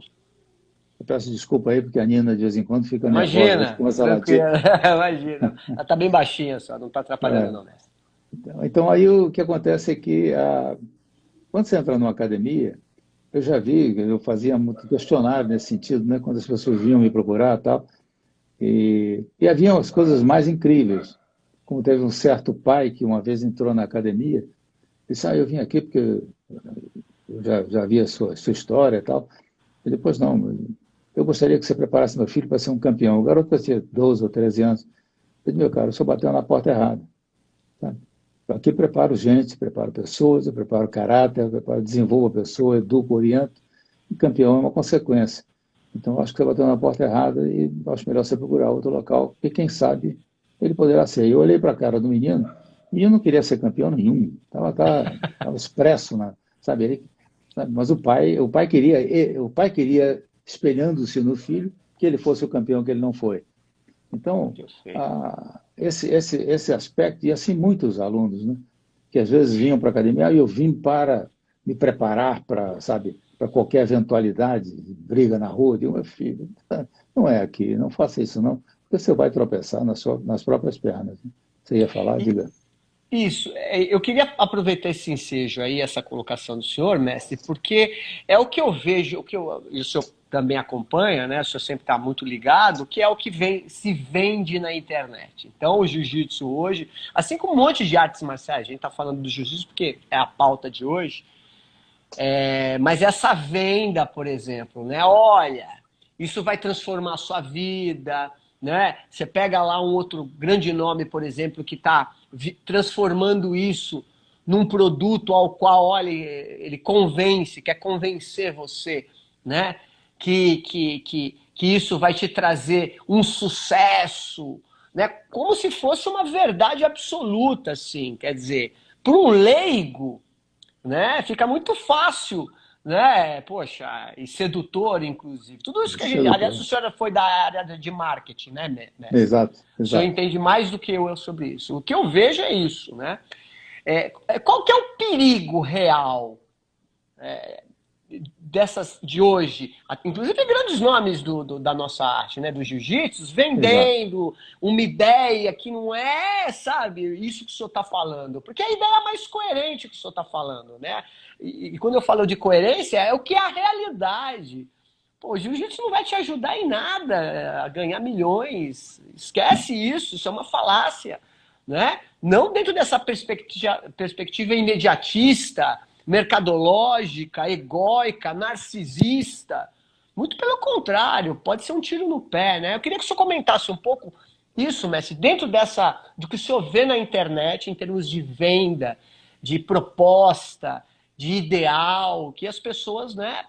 Eu peço desculpa aí, porque a Nina, de vez em quando, fica nervosa, aí Imagina, começa a latir. tranquilo, imagina. Ela tá bem baixinha só, não tá atrapalhando É, não, mestre. então, aí o que acontece é que quando você entra numa academia, eu já vi, eu fazia muito questionário nesse sentido, né, quando as pessoas vinham me procurar e tal, e haviam as coisas mais incríveis. Como teve um certo pai que uma vez entrou na academia, disse, eu vim aqui porque eu já vi a sua história e tal. E depois, não, eu gostaria que você preparasse meu filho para ser um campeão. O garoto tinha 12 ou 13 anos. Eu disse, meu cara, o senhor bateu na porta errada. Tá? Aqui eu preparo gente, preparo pessoas, eu preparo caráter, eu preparo, desenvolvo a pessoa, educo, oriento. E campeão é uma consequência. Então, acho que você bateu na porta errada e acho melhor você procurar outro local, porque quem sabe ele poderá ser. Eu olhei para a cara do menino, e eu não queria ser campeão nenhum. Tava expresso, sabe? Mas o pai queria, espelhando-se no filho, que ele fosse o campeão que ele não foi. Então, Perfeito. esse aspecto, e assim muitos alunos, né, que às vezes vinham para a academia, eu vim para me preparar para, sabe, para qualquer eventualidade, briga na rua, eu digo, meu filho, não é aqui, não faça isso não, porque você vai tropeçar nas próprias pernas. Né? Você ia falar, diga. Isso, eu queria aproveitar esse ensejo aí, essa colocação do senhor, mestre, porque é o que eu vejo, e o senhor também acompanha, né? O senhor sempre está muito ligado, que é o que se vende na internet. Então, o jiu-jitsu hoje, assim como um monte de artes marciais, a gente está falando do jiu-jitsu porque é a pauta de hoje, mas essa venda, por exemplo, né? Olha, isso vai transformar a sua vida, né? Você pega lá um outro grande nome, por exemplo, que está transformando isso num produto ao qual, olha, ele convence, quer convencer você, né? Que isso vai te trazer um sucesso, né? Como se fosse uma verdade absoluta, assim. Quer dizer, para um leigo, né? Fica muito fácil, né? Poxa, e sedutor, inclusive. Tudo isso que a gente. Aliás, o Sedutor. senhor foi da área de marketing, né, mestre? Exato, O senhor exato. entende mais do que eu sobre isso. O que eu vejo é isso, né? Qual que é o perigo real dessas de hoje, inclusive grandes nomes da nossa arte, né, do jiu-jitsu, Exato. vendendo uma ideia que não é, sabe, isso que o senhor está falando, porque a ideia é mais coerente que o senhor está falando, né? E quando eu falo de coerência, é o que é a realidade. Pô, o jiu-jitsu não vai te ajudar em nada a ganhar milhões. Esquece isso, isso é uma falácia, né? Não dentro dessa perspectiva imediatista, mercadológica, egóica, narcisista. Muito pelo contrário, pode ser um tiro no pé, né? Eu queria que o senhor comentasse um pouco isso, Messi, dentro do que o senhor vê na internet em termos de venda, de proposta, de ideal, que as pessoas, né,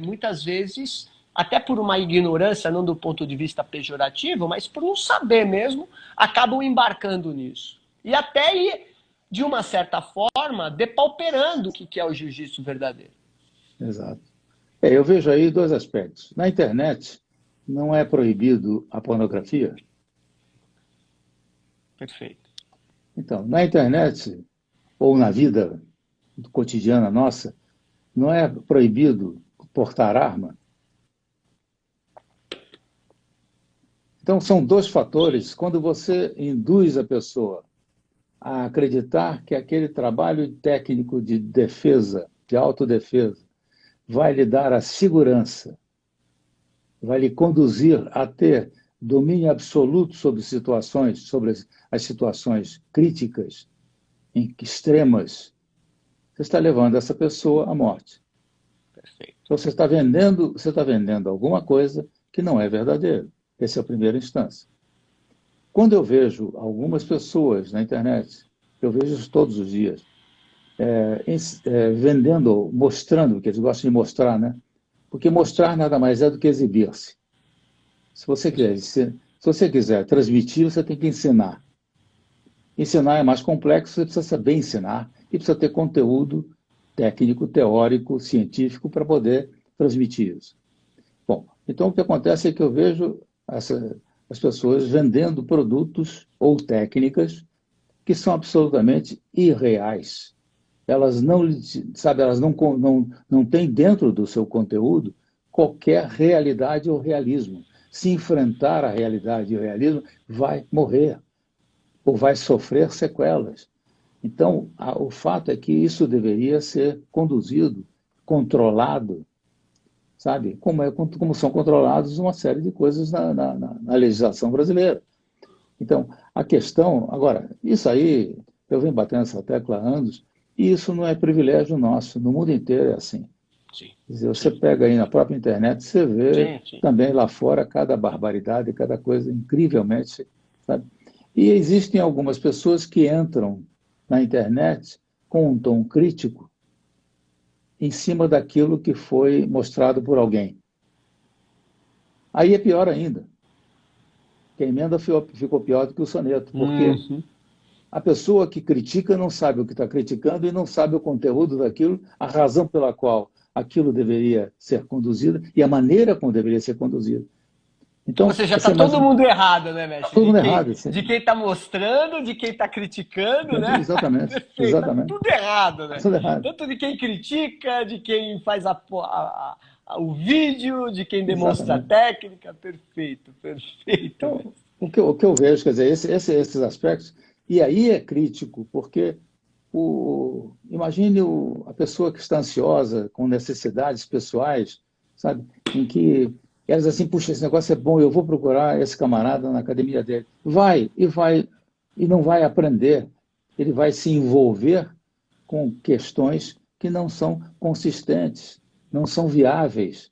muitas vezes, até por uma ignorância, não do ponto de vista pejorativo, mas por não saber mesmo, acabam embarcando nisso. E até ir, de uma certa forma, depauperando o que é o jiu-jitsu verdadeiro. Exato. Eu vejo aí dois aspectos. Na internet, não é proibido a pornografia? Perfeito. Então, na internet, ou na vida cotidiana nossa, não é proibido portar arma? Então, são dois fatores. Quando você induz a pessoa a acreditar que aquele trabalho técnico de defesa, de autodefesa, vai lhe dar a segurança, vai lhe conduzir a ter domínio absoluto sobre as situações críticas, extremas, você está levando essa pessoa à morte. Perfeito. Então, você está vendendo alguma coisa que não é verdadeira. Essa é a primeira instância. Quando eu vejo algumas pessoas na internet, eu vejo isso todos os dias, vendendo, mostrando, que eles gostam de mostrar, né? Porque mostrar nada mais é do que exibir-se. Se você Perfeito. quiser transmitir, você tem que ensinar. Ensinar é mais complexo, você precisa saber ensinar e precisa ter conteúdo técnico, teórico, científico para poder transmitir isso. Bom, então o que acontece é que eu vejo as pessoas vendendo produtos ou técnicas que são absolutamente irreais. Elas não, sabe, elas não têm dentro do seu conteúdo qualquer realidade ou realismo. Se enfrentar a realidade e o realismo, vai morrer ou vai sofrer sequelas. Então, o fato é que isso deveria ser conduzido, controlado, sabe? Como são controlados uma série de coisas na legislação brasileira. Então, a questão, agora, isso aí, eu venho batendo essa tecla há anos, e isso não é privilégio nosso, no mundo inteiro é assim. Sim, Quer dizer, você pega aí na própria internet, você vê sim. também lá fora cada barbaridade, cada coisa incrivelmente, sabe? E existem algumas pessoas que entram na internet com um tom crítico em cima daquilo que foi mostrado por alguém. Aí é pior ainda, que a emenda ficou pior do que o soneto, porque Uhum. a pessoa que critica não sabe o que está criticando e não sabe o conteúdo daquilo, a razão pela qual aquilo deveria ser conduzido e a maneira como deveria ser conduzido. Ou Então, seja, está você todo imagina, mundo errado, né, está mestre? todo mundo errado. Assim. De quem está mostrando, de quem está criticando, né? Exatamente, Perfeito, está exatamente. tudo errado, Está né? tudo errado. Tanto de quem critica, de quem faz o vídeo, de quem demonstra a Exatamente. técnica. Perfeito, perfeito, Então, mestre. o que eu vejo, quer dizer, esses aspectos, e aí é crítico, porque imagine a pessoa que está ansiosa, com necessidades pessoais, sabe, em que elas assim, puxa, esse negócio é bom, eu vou procurar esse camarada na academia dele. Vai, e não vai aprender. Ele vai se envolver com questões que não são consistentes, não são viáveis.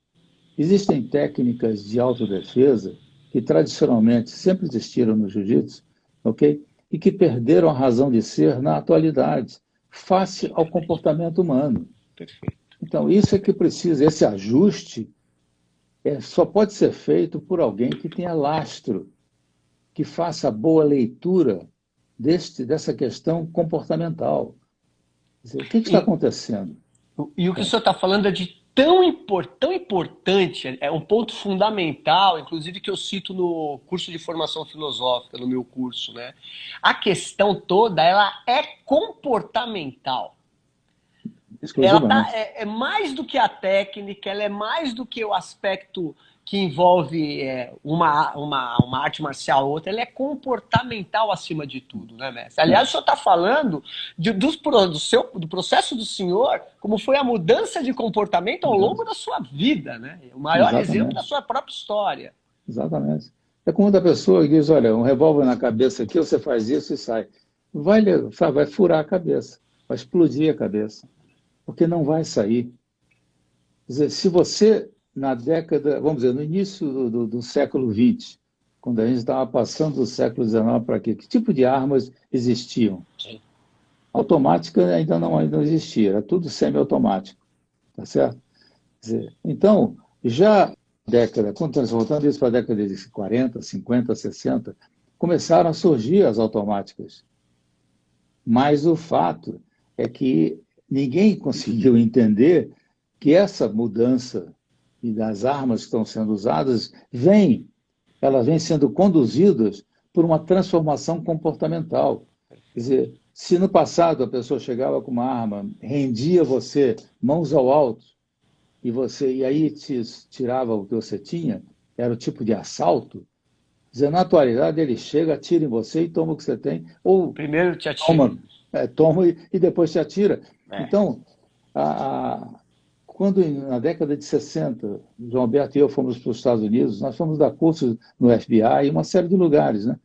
Existem técnicas de autodefesa que tradicionalmente sempre existiram no jiu-jitsu, ok? E que perderam a razão de ser na atualidade, face ao comportamento humano. Perfeito. Então, isso é que precisa, esse ajuste só pode ser feito por alguém que tenha lastro, que faça boa leitura dessa questão comportamental. Quer dizer, o que está E, acontecendo? e o que o senhor está falando é de tão importante, é um ponto fundamental, inclusive que eu cito no curso de formação filosófica, no meu curso, né? A questão toda, ela é comportamental. Exclusivamente. É mais do que a técnica, ela é mais do que o aspecto que envolve uma arte marcial ou outra, ela é comportamental acima de tudo, né, mestre? É, Aliás, o senhor está falando do processo do senhor, como foi a mudança de comportamento ao longo da sua vida, né? O maior exemplo da exatamente. sua própria história. Exatamente. É como da pessoa que diz, olha, um revólver na cabeça aqui, você faz isso e sai. Vai furar a cabeça, vai explodir a cabeça, porque não vai sair. Quer dizer, se você, na década, vamos dizer, no início do século XX, quando a gente estava passando do século XIX para aqui, que tipo de armas existiam? Sim. Automática ainda não existia, era tudo semiautomático, tá certo? Quer dizer, então, já quando estamos voltando isso para a década de 40, 50, 60, começaram a surgir as automáticas. Mas o fato é que ninguém conseguiu entender que essa mudança e das armas que estão sendo usadas elas vêm sendo conduzidas por uma transformação comportamental. Quer dizer, se no passado a pessoa chegava com uma arma, rendia você, mãos ao alto, e aí te tirava o que você tinha, era o tipo de assalto. Quer dizer, na atualidade ele chega, atira em você e toma o que você tem, ou Primeiro te atira. toma e depois te atira. É. Então, quando na década de 60, João Alberto e eu fomos para os Estados Unidos, nós fomos dar cursos no FBI e uma série de lugares, né?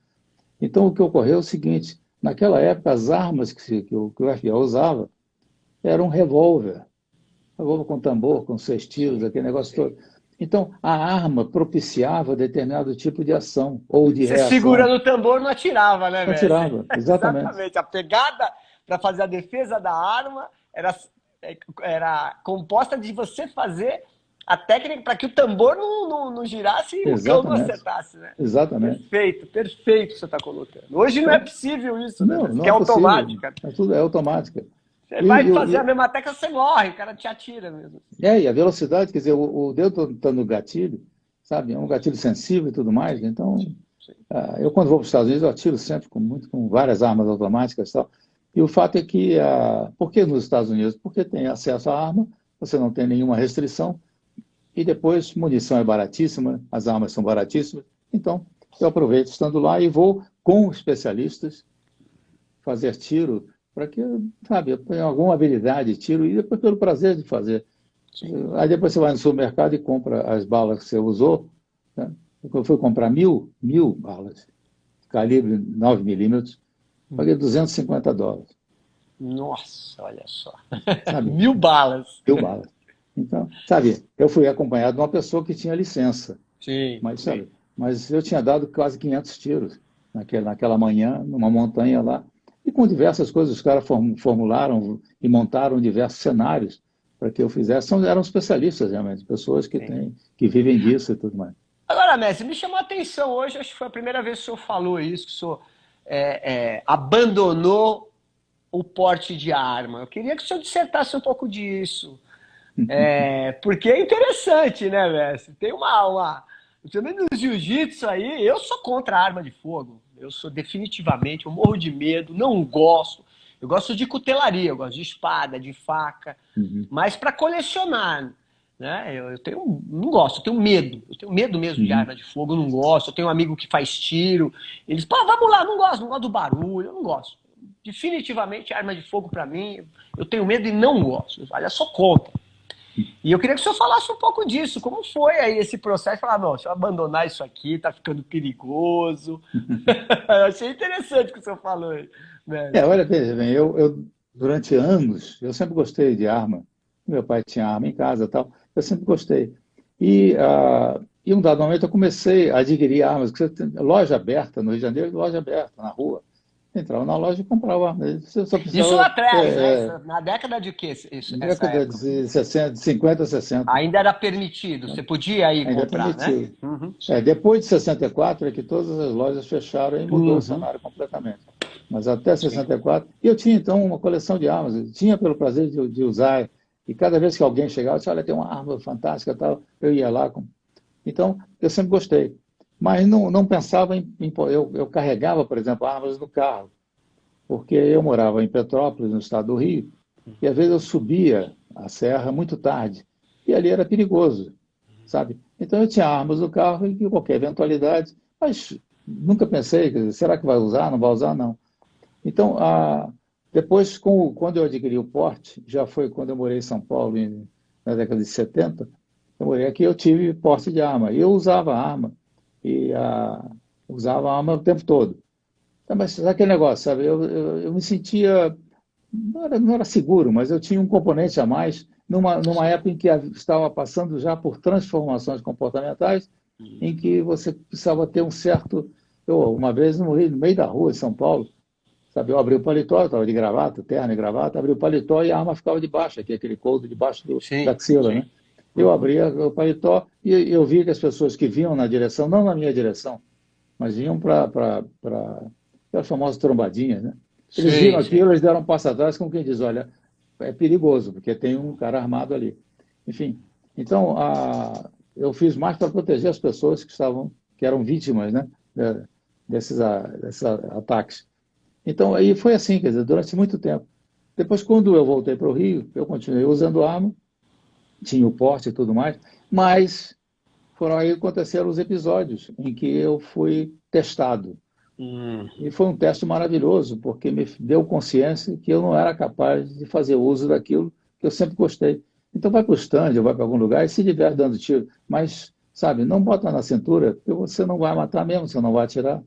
Então, o que ocorreu é o seguinte, naquela época, as armas que o FBI usava eram revólver com tambor, com 6 tiros, Sim, aquele negócio sim. todo. Então, a arma propiciava determinado tipo de ação ou de Você reação. segura no tambor, não atirava, né, mestre? Atirava, exatamente. Exatamente. A pegada para fazer a defesa da arma era composta de você fazer a técnica para que o tambor não girasse e o cão não Exatamente, acertasse, né? exatamente. Perfeito, perfeito o que você está colocando. Hoje não é Então, possível isso, né? não, Que não é é possível. automática. É tudo é automática. Você E, vai e, fazer a e- mesma tecla, você morre, o cara te atira mesmo. e a velocidade, quer dizer, o dedo está no gatilho, sabe? É um gatilho sensível e tudo mais. Sim, Então, sim, sim. eu quando vou para os Estados Unidos, eu atiro sempre com várias armas automáticas e tal. E o fato é que, por que nos Estados Unidos? Porque tem acesso à arma, você não tem nenhuma restrição, e depois munição é baratíssima, as armas são baratíssimas. Então, eu aproveito estando lá e vou com especialistas fazer tiro para que, sabe, eu tenha alguma habilidade de tiro e depois pelo prazer de fazer. Sim. Aí depois você vai no supermercado e compra as balas que você usou. Né? Eu fui comprar mil balas, calibre 9 milímetros, paguei US$ 250, Nossa, olha só. sabe? 1000 balas. 1000 balas. Então, sabe, eu fui acompanhado de uma pessoa que tinha licença, Sim, mas, sim. sabe, mas eu tinha dado quase 500 tiros naquela manhã, numa montanha lá, e com diversas coisas, os caras formularam e montaram diversos cenários para que eu fizesse. Eram especialistas, realmente, pessoas Sim. que vivem disso e tudo mais. Agora, mestre, me chamou a atenção hoje, acho que foi a primeira vez que o senhor falou isso, que o senhor abandonou o porte de arma. Eu queria que o senhor dissertasse um pouco disso. Porque é interessante, né, mestre? Tem pelo menos no jiu-jitsu aí, eu sou contra a arma de fogo. Eu sou definitivamente, eu morro de medo, não gosto. Eu gosto de cutelaria, eu gosto de espada, de faca, Uhum, mas para colecionar, né? Não gosto, eu tenho medo. Eu tenho medo mesmo de uhum, arma de fogo, eu não gosto. Eu tenho um amigo que faz tiro, eles, pô, vamos lá, não gosto do barulho, eu não gosto. Definitivamente arma de fogo para mim, eu tenho medo e não gosto. Olha, sou contra. E eu queria que o senhor falasse um pouco disso. Como foi aí esse processo? Falar, não, deixa eu abandonar isso aqui, tá ficando perigoso. uhum. Eu achei interessante o que o senhor falou aí, mestre. Olha, veja bem, durante anos, eu sempre gostei de arma. Meu pai tinha arma em casa e tal, eu sempre gostei. E um dado momento eu comecei a adquirir armas, porque loja aberta no Rio de Janeiro, loja aberta na rua. Entrava na loja e comprava arma. Você só Isso lá precisava atrás, né? Na década de quê, essa década época? de 60, de 50, 60, Ainda era permitido, você podia ir ainda é comprar, né? permitido. Uhum. Depois de 64 é que todas as lojas fecharam e mudou o Uhum. cenário completamente. Mas até Sim. 64, e eu tinha então uma coleção de armas, eu tinha pelo prazer de usar, e cada vez que alguém chegava, eu disse, olha, tem uma arma fantástica, tal, eu ia lá. Então, eu sempre gostei. Mas não pensava eu carregava, por exemplo, armas no carro, porque eu morava em Petrópolis, no estado do Rio, e às vezes eu subia a serra muito tarde, e ali era perigoso, sabe? Então eu tinha armas no carro e qualquer eventualidade, mas nunca pensei, quer dizer, será que vai usar? Não vai usar? Não. Então, depois, quando eu adquiri o porte, já foi quando eu morei em São Paulo, na década de 70, eu morei aqui, eu tive porte de arma. E eu usava arma, e usava arma o tempo todo. Então, mas sabe aquele negócio, sabe? Eu me sentia, não era seguro, mas eu tinha um componente a mais numa época em que estava passando já por transformações comportamentais, em que você precisava ter um certo. Uma vez no meio da rua de São Paulo, sabe, eu abri o paletó, eu estava de gravata, terno e gravata, abri o paletó e a arma ficava debaixo, aqui, aquele couro debaixo da Sim, axila, sim. né? Eu Uhum. abria o paletó e eu vi que as pessoas que vinham na direção, não na minha direção, mas vinham para aquelas famosas trombadinhas, né? Eles viram Sim, sim. aquilo, eles deram um passo atrás, como quem diz, olha, é perigoso, porque tem um cara armado ali. Enfim, então, eu fiz mais para proteger as pessoas que eram vítimas, né, desses ataques. Então, aí foi assim, quer dizer, durante muito tempo. Depois, quando eu voltei para o Rio, eu continuei usando arma, tinha o porte e tudo mais, mas foram aí que aconteceram os episódios em que eu fui testado. Uhum. E foi um teste maravilhoso, porque me deu consciência que eu não era capaz de fazer uso daquilo que eu sempre gostei. Então vai para o stand, ou vai para algum lugar e se diverte dando tiro. Mas, sabe, não bota na cintura, porque você não vai matar mesmo, você não vai atirar.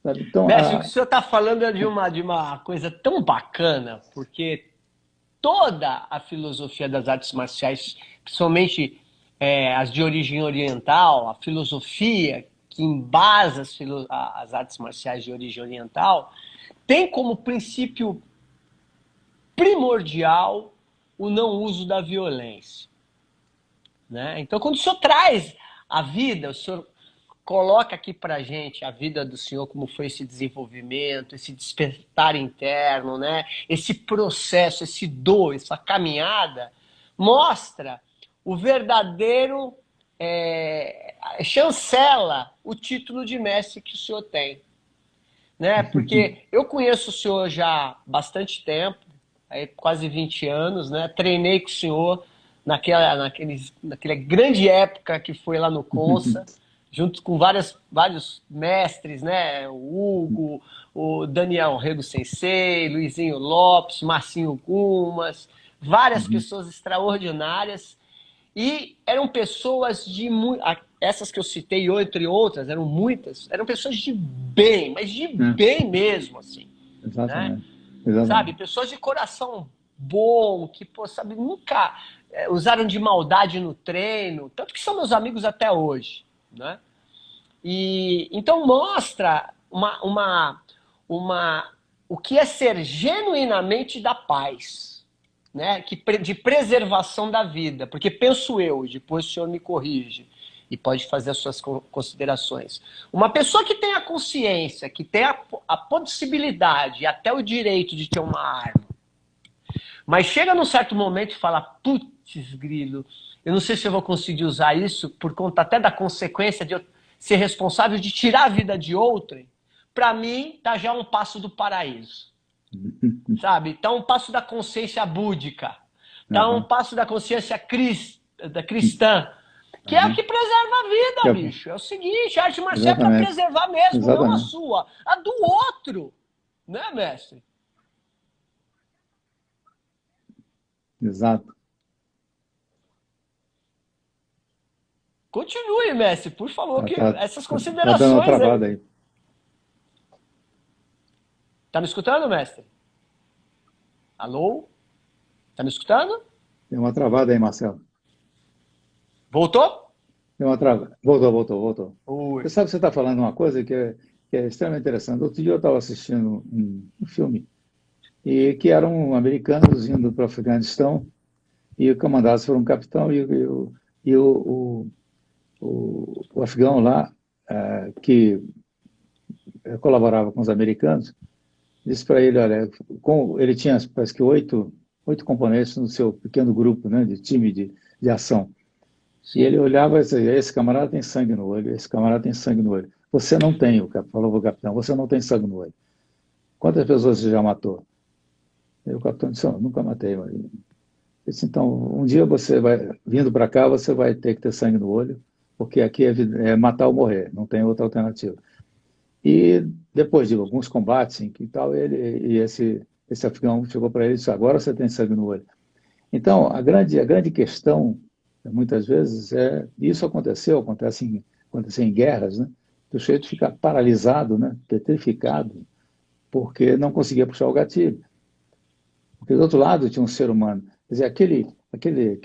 Sabe? Então, Mestre, o que o senhor está falando é de uma coisa tão bacana, porque toda a filosofia das artes marciais, principalmente as de origem oriental, a filosofia que embasa as artes marciais de origem oriental, tem como princípio primordial o não uso da violência. né? Então, quando o senhor traz a vida, o senhor coloca aqui para gente a vida do senhor, como foi esse desenvolvimento, esse despertar interno, né? Esse processo, esse dor, essa caminhada, mostra o verdadeiro, chancela o título de mestre que o senhor tem, né? Porque eu conheço o senhor já há bastante tempo, aí quase 20 anos, né? Treinei com o senhor naquela grande época que foi lá no Consa, junto com vários mestres, né? O Hugo, o Daniel Rego Sensei, Luizinho Lopes, Marcinho Gumas, várias pessoas extraordinárias. E eram pessoas essas que eu citei, entre outras, eram muitas, eram pessoas de bem, mas de bem mesmo, assim. Exatamente. Né? Exatamente. Sabe? Pessoas de coração bom, que, pô, sabe, nunca usaram de maldade no treino, tanto que são meus amigos até hoje. Né? E então mostra o que é ser genuinamente da paz. Né, de preservação da vida, porque penso eu, depois o senhor me corrige e pode fazer as suas considerações. Uma pessoa que tem a consciência, que tem a possibilidade e até o direito de ter uma arma, mas chega num certo momento e fala, putz, grilo, eu não sei se eu vou conseguir usar isso por conta até da consequência de eu ser responsável de tirar a vida de outrem, para mim tá já um passo do paraíso. Sabe? Tá um passo da consciência búdica. Tá um passo da consciência cristã. Que é o que preserva a vida, bicho. É o seguinte, a arte marcial é para preservar mesmo, não a sua. A do outro. Né, mestre? Exato. Continue, mestre, por favor, que essas considerações... Tá dando uma travada aí. Tá me escutando, mestre? Alô? Tá me escutando? Deu uma travada aí, Marcelo. Voltou? Deu uma travada. Voltou. Ui. Você sabe que você está falando uma coisa que é extremamente interessante. Outro dia eu estava assistindo um filme e que eram americanos indo para o Afeganistão e comandados por um capitão e o afegão lá, que colaborava com os americanos, disse para ele, olha, ele tinha, parece que, oito componentes no seu pequeno grupo, né, de time de ação. Sim. E ele olhava e dizia, esse camarada tem sangue no olho, esse camarada tem sangue no olho. Você não tem, falou o capitão, você não tem sangue no olho. Quantas pessoas você já matou? E o capitão disse, nunca matei. Ele disse, então, um dia você vai, vindo para cá, você vai ter que ter sangue no olho, porque aqui é matar ou morrer, não tem outra alternativa. E depois de alguns combates e tal, esse afegão chegou para ele e disse, agora você tem sangue no olho. Então, a grande questão, muitas vezes, isso acontece em guerras, né? O sujeito fica paralisado, né? Petrificado, porque não conseguia puxar o gatilho. Porque do outro lado tinha um ser humano. Quer dizer,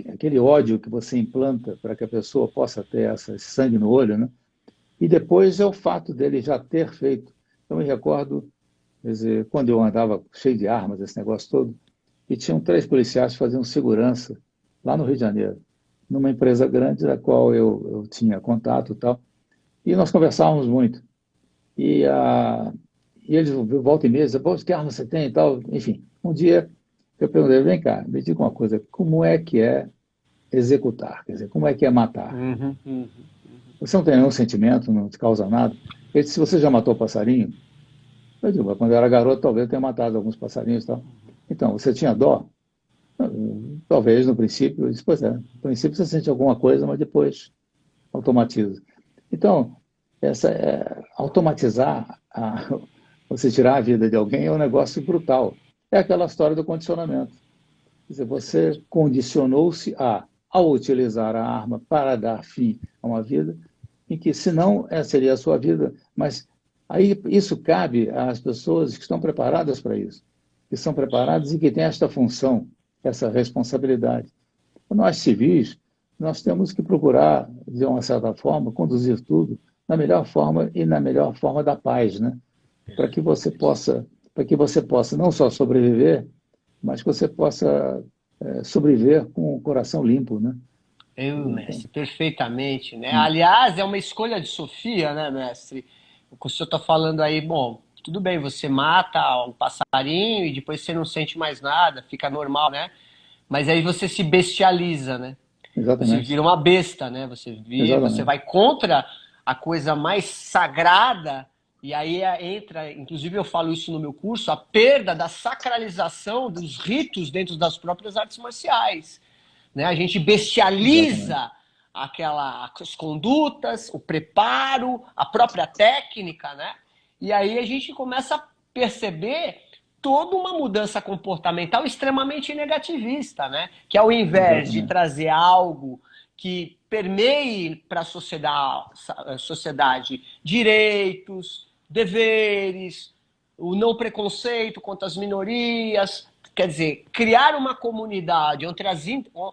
aquele ódio que você implanta para que a pessoa possa ter esse sangue no olho, né? E depois é o fato dele já ter feito. Eu me recordo, quer dizer, quando eu andava cheio de armas, esse negócio todo, e tinham 3 policiais fazendo segurança lá no Rio de Janeiro, numa empresa grande da qual eu tinha contato e tal, e nós conversávamos muito. E eles volta e meia diziam, pô, que arma você tem e tal. Enfim, um dia eu perguntei, vem cá, me diga uma coisa, como é que é executar? Quer dizer, como é que é matar? Você não tem nenhum sentimento, não te causa nada. Ele disse, você já matou passarinho? Eu digo, quando eu era garoto, talvez eu tenha matado alguns passarinhos e tal. Então, você tinha dó? Talvez, no princípio. Eu disse, pois no princípio você sente alguma coisa, mas depois automatiza. Então, automatizar, você tirar a vida de alguém é um negócio brutal. É aquela história do condicionamento. Quer dizer, você condicionou-se ao utilizar a arma para dar fim a uma vida, em que, se não, seria a sua vida, mas aí isso cabe às pessoas que estão preparadas para isso, que são preparadas e que têm esta função, essa responsabilidade. Nós, civis, nós temos que procurar, de uma certa forma, conduzir tudo na melhor forma e na melhor forma da paz, né? Para que você possa não só sobreviver, mas que você possa sobreviver com o coração limpo, né? Mestre, perfeitamente, né? Hum, Aliás, é uma escolha de Sofia, né, mestre? O que o senhor está falando aí, bom, tudo bem, você mata um passarinho e depois você não sente mais nada, fica normal, né? Mas aí você se bestializa, né? Você exatamente, vira uma besta, né? Você exatamente. vai contra a coisa mais sagrada, e aí entra, inclusive eu falo isso no meu curso, a perda da sacralização dos ritos dentro das próprias artes marciais, né? A gente Exatamente. bestializa as condutas, o preparo, a própria técnica, né? E aí a gente começa a perceber toda uma mudança comportamental extremamente negativista, né? Que ao invés de Exatamente. trazer algo que permeie para a sociedade direitos, deveres, o não preconceito contra as minorias, quer dizer, criar uma comunidade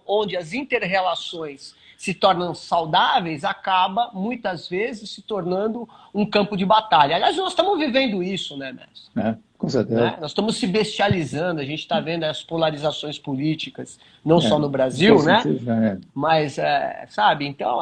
onde as inter-relações se tornam saudáveis, acaba, muitas vezes, se tornando um campo de batalha. Aliás, nós estamos vivendo isso, né, Mestre? É, com certeza. Né? Nós estamos se bestializando, a gente está vendo as polarizações políticas, não só É, no em todo Brasil, né? sentido, né? Mas, sabe, então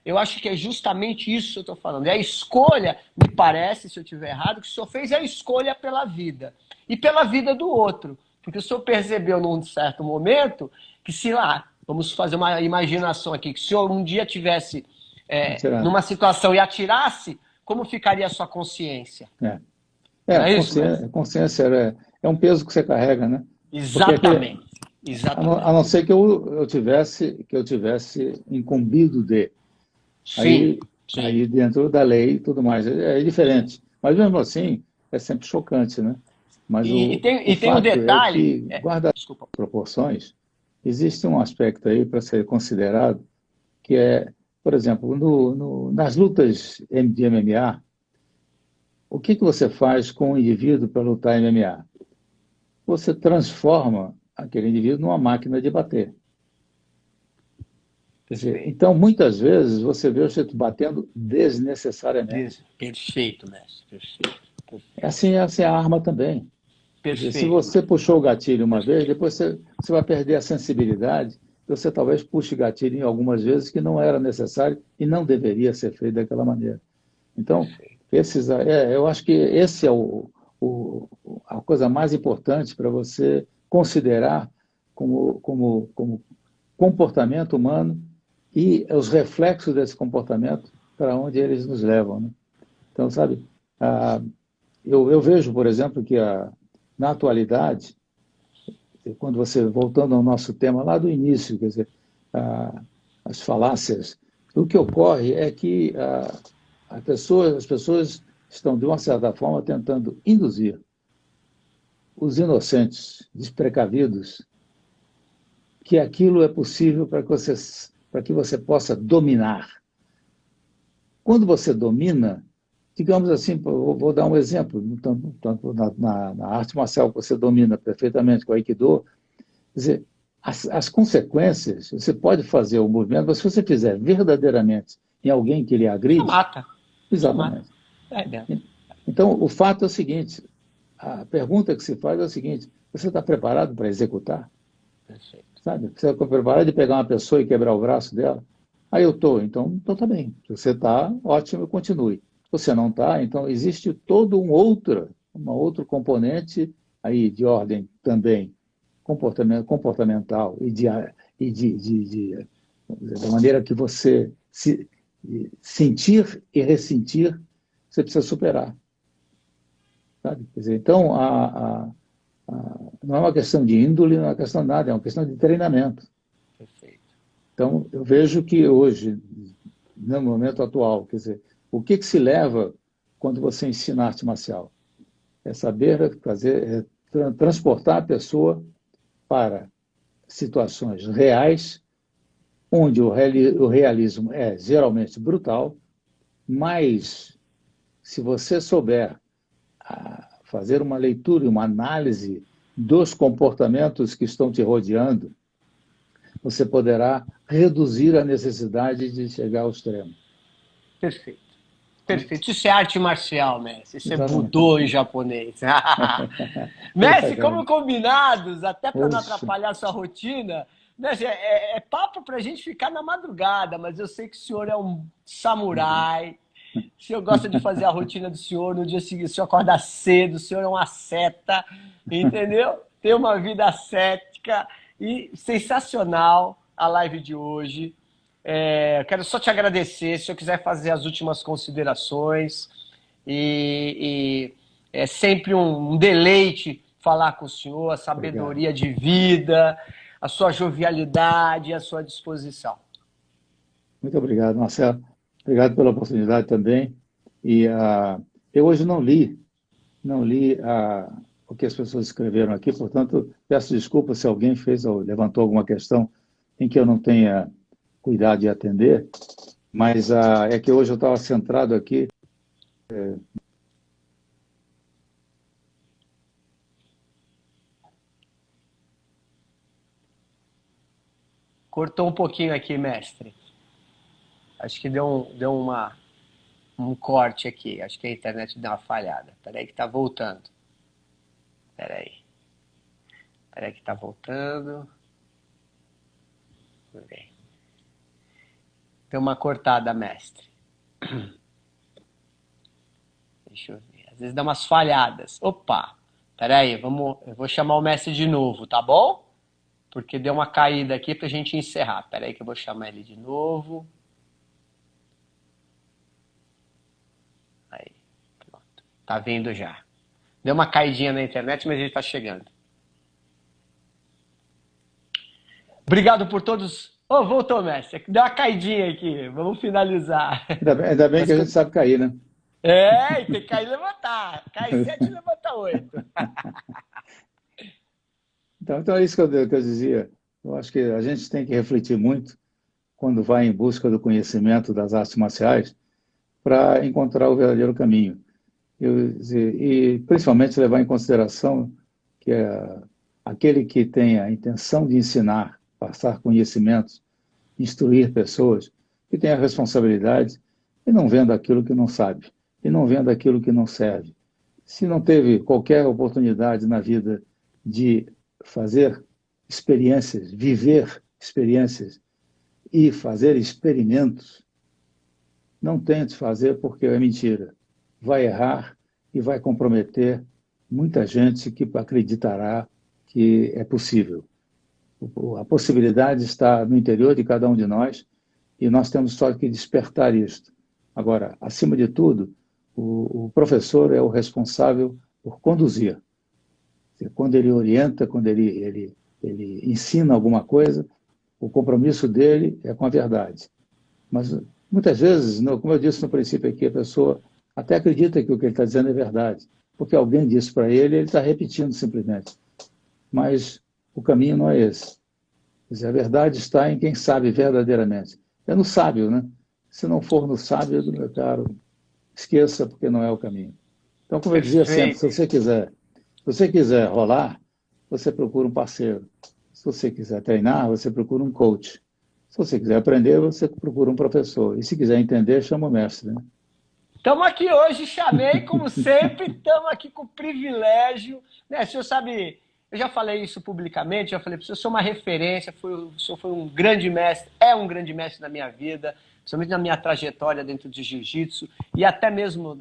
eu acho que é justamente isso que eu estou falando. É a escolha, me parece, se eu estiver errado, que o senhor fez é a escolha pela vida. E pela vida do outro. Porque o senhor percebeu num certo momento que se lá, vamos fazer uma imaginação aqui, que se o senhor um dia tivesse Atirar. numa situação e atirasse, como ficaria a sua consciência? É, Não é isso, mestre? consciência é um peso que você carrega, né? Porque Exatamente. a não Exatamente. ser que eu tivesse incumbido de, Sim, aí, sim. aí dentro da lei e tudo mais, é diferente. Mas mesmo assim, é sempre chocante, né? Mas E, e tem, o e tem um fato é detalhe. que, guarda as Desculpa. proporções, existe um aspecto aí para ser considerado, que é, por exemplo, nas lutas de MMA, o que você faz com o indivíduo para lutar MMA? Você transforma aquele indivíduo numa máquina de bater. Quer dizer, Perfeito. então, muitas vezes, você vê o sujeito batendo desnecessariamente. Perfeito, mestre. Perfeito. Essa é a arma também. Quer dizer, se Perfeito, você mestre. puxou o gatilho uma vez, Perfeito. depois você vai perder a sensibilidade, você talvez puxe gatilho em algumas vezes que não era necessário e não deveria ser feito daquela maneira. Então, Perfeito. eu acho que esse é a coisa mais importante para você considerar como comportamento humano e os reflexos desse comportamento para onde eles nos levam, né? Então, sabe, ah, eu vejo, por exemplo, que na atualidade, quando você, voltando ao nosso tema lá do início, quer dizer, ah, as falácias, o que ocorre é que as pessoas estão, de uma certa forma, tentando induzir os inocentes, desprecavidos, que aquilo é possível para que você possa dominar. Quando você domina, digamos assim, vou dar um exemplo, tanto na arte marcial que você domina perfeitamente, com o Aikido, quer dizer, as consequências, você pode fazer o movimento, mas se você fizer verdadeiramente em alguém que lhe Você agride, mata. Você mata. exatamente. É mesmo. Então, o fato é o seguinte, a pergunta que se faz é o seguinte, você está preparado para executar? Perfeito. Sabe? Você está preparado de pegar uma pessoa e quebrar o braço dela? Aí eu estou, então tá bem. Se você está, ótimo, continue. Se você não está, então existe todo uma outro componente aí de ordem também comportamental da maneira que você sentir e ressentir, você precisa superar, sabe? Quer dizer, então, não é uma questão de índole, não é uma questão de nada, é uma questão de treinamento. Perfeito. Então, eu vejo que hoje, no momento atual, quer dizer, o que se leva quando você ensina arte marcial? É saber transportar a pessoa para situações reais, onde o realismo é geralmente brutal, mas se você souber fazer uma leitura e uma análise dos comportamentos que estão te rodeando, você poderá reduzir a necessidade de chegar ao extremo. Perfeito. Né? Perfeito. Isso é arte marcial, mestre. Isso é Exatamente. Budô em japonês. Mestre, como Bacana. combinados, até para não Poxa, atrapalhar a sua rotina, Mestre, é papo para a gente ficar na madrugada, mas eu sei que o senhor é um samurai, o senhor gosta de fazer a rotina do senhor, no dia seguinte o senhor acorda cedo, o senhor é um asceta, entendeu? Tem uma vida ascética e sensacional a live de hoje. Eu quero só te agradecer, se eu quiser fazer as últimas considerações. E é sempre um deleite falar com o senhor, a sabedoria de vida, a sua jovialidade e a sua disposição. Muito obrigado, Marcelo. Obrigado pela oportunidade também. E eu hoje não li o que as pessoas escreveram aqui, portanto, peço desculpas se alguém fez ou levantou alguma questão em que eu não tenha cuidado de atender, mas é que hoje eu estava centrado aqui. Cortou um pouquinho aqui, mestre. Acho que deu um corte aqui. Acho que a internet deu uma falhada. Espera aí que está voltando. Espera aí que está voltando. Vamos ver. Deu uma cortada, mestre. Deixa eu ver. Às vezes dá umas falhadas. Opa! Espera aí, eu vou chamar o mestre de novo, tá bom? Porque deu uma caída aqui para a gente encerrar. Espera aí que eu vou chamar ele de novo. Aí, pronto. Tá vindo já. Deu uma caidinha na internet, mas ele está chegando. Obrigado por todos. Oh, voltou, mestre. Deu uma caidinha aqui. Vamos finalizar. Ainda bem que a gente sabe cair, né? E tem que cair e levantar. Cai 7 e levanta 8. Então é isso que eu dizia. Eu acho que a gente tem que refletir muito quando vai em busca do conhecimento das artes marciais para encontrar o verdadeiro caminho. E principalmente levar em consideração que aquele que tem a intenção de ensinar, passar conhecimentos, instruir pessoas, que tem a responsabilidade e não vendo aquilo que não sabe, e não vendo aquilo que não serve. Se não teve qualquer oportunidade na vida de fazer experiências, viver experiências e fazer experimentos, não tente fazer porque é mentira. Vai errar e vai comprometer muita gente que acreditará que é possível. A possibilidade está no interior de cada um de nós e nós temos só que despertar isto. Agora, acima de tudo, o professor é o responsável por conduzir. Quando ele orienta, quando ele ensina alguma coisa, o compromisso dele é com a verdade. Mas, muitas vezes, como eu disse no princípio aqui, a pessoa até acredita que o que ele está dizendo é verdade, porque alguém disse para ele, ele está repetindo simplesmente. Mas o caminho não é esse. Quer dizer, a verdade está em quem sabe verdadeiramente. É no sábio, né? Se não for no sábio, meu caro, esqueça, porque não é o caminho. Então, como eu dizia sempre, se você quiser rolar, você procura um parceiro. Se você quiser treinar, você procura um coach. Se você quiser aprender, você procura um professor. E se quiser entender, chama o mestre, né? Estamos aqui hoje, chamei, como sempre, estamos aqui com privilégio. Né? O senhor sabe, eu já falei isso publicamente, já falei para o senhor, eu sou uma referência, o senhor foi um grande mestre, é um grande mestre na minha vida, principalmente na minha trajetória dentro de jiu-jitsu e até mesmo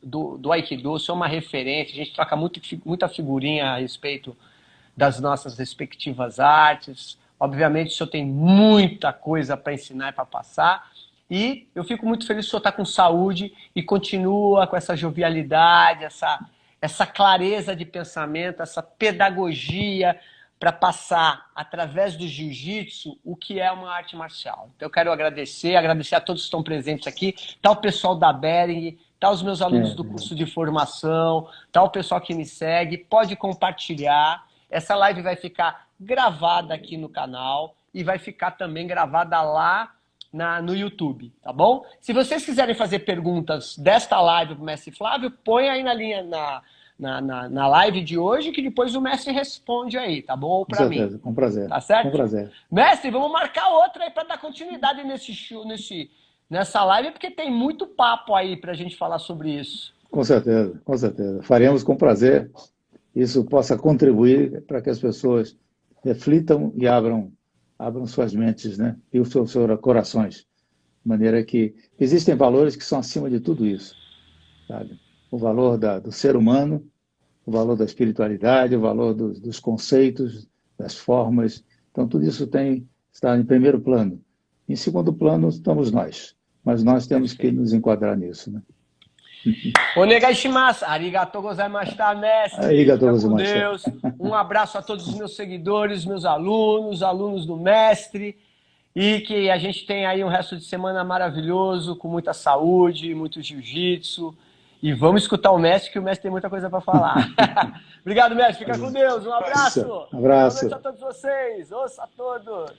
do Aikido, o senhor é uma referência, a gente troca muita figurinha a respeito das nossas respectivas artes. Obviamente, o senhor tem muita coisa para ensinar e para passar. E eu fico muito feliz que o senhor está com saúde e continua com essa jovialidade, essa clareza de pensamento, essa pedagogia para passar, através do jiu-jitsu, o que é uma arte marcial. Então eu quero agradecer a todos que estão presentes aqui. Está o pessoal da Bering, está os meus alunos do curso de formação, está o pessoal que me segue. Pode compartilhar. Essa live vai ficar gravada aqui no canal e vai ficar também gravada lá no YouTube, tá bom? Se vocês quiserem fazer perguntas desta live para o mestre Flávio, põe aí na linha, na live de hoje, que depois o mestre responde aí, tá bom? Ou para mim. Com prazer. Tá certo? Com prazer. Mestre, vamos marcar outra aí para dar continuidade nessa live, porque tem muito papo aí para a gente falar sobre isso. Com certeza, com certeza. Faremos com prazer. Isso possa contribuir para que as pessoas reflitam e abram abram suas mentes, né? E os seus corações. De maneira que existem valores que são acima de tudo isso, sabe? O valor do ser humano, o valor da espiritualidade, o valor dos conceitos, das formas. Então, tudo isso está em primeiro plano. Em segundo plano, estamos nós. Mas nós temos que nos enquadrar nisso, né? Onegaishimasu, arigatou gozaimashita, mestre. Arigatou Fica com gozaimashita. Deus. Um abraço a todos os meus seguidores, meus alunos, alunos do mestre. E que a gente tenha aí um resto de semana maravilhoso, com muita saúde, muito jiu-jitsu. E vamos escutar o mestre, que o mestre tem muita coisa para falar. Obrigado, mestre. Fica com Deus. Um abraço. Um abraço. Boa noite a todos vocês. Ouça a todos.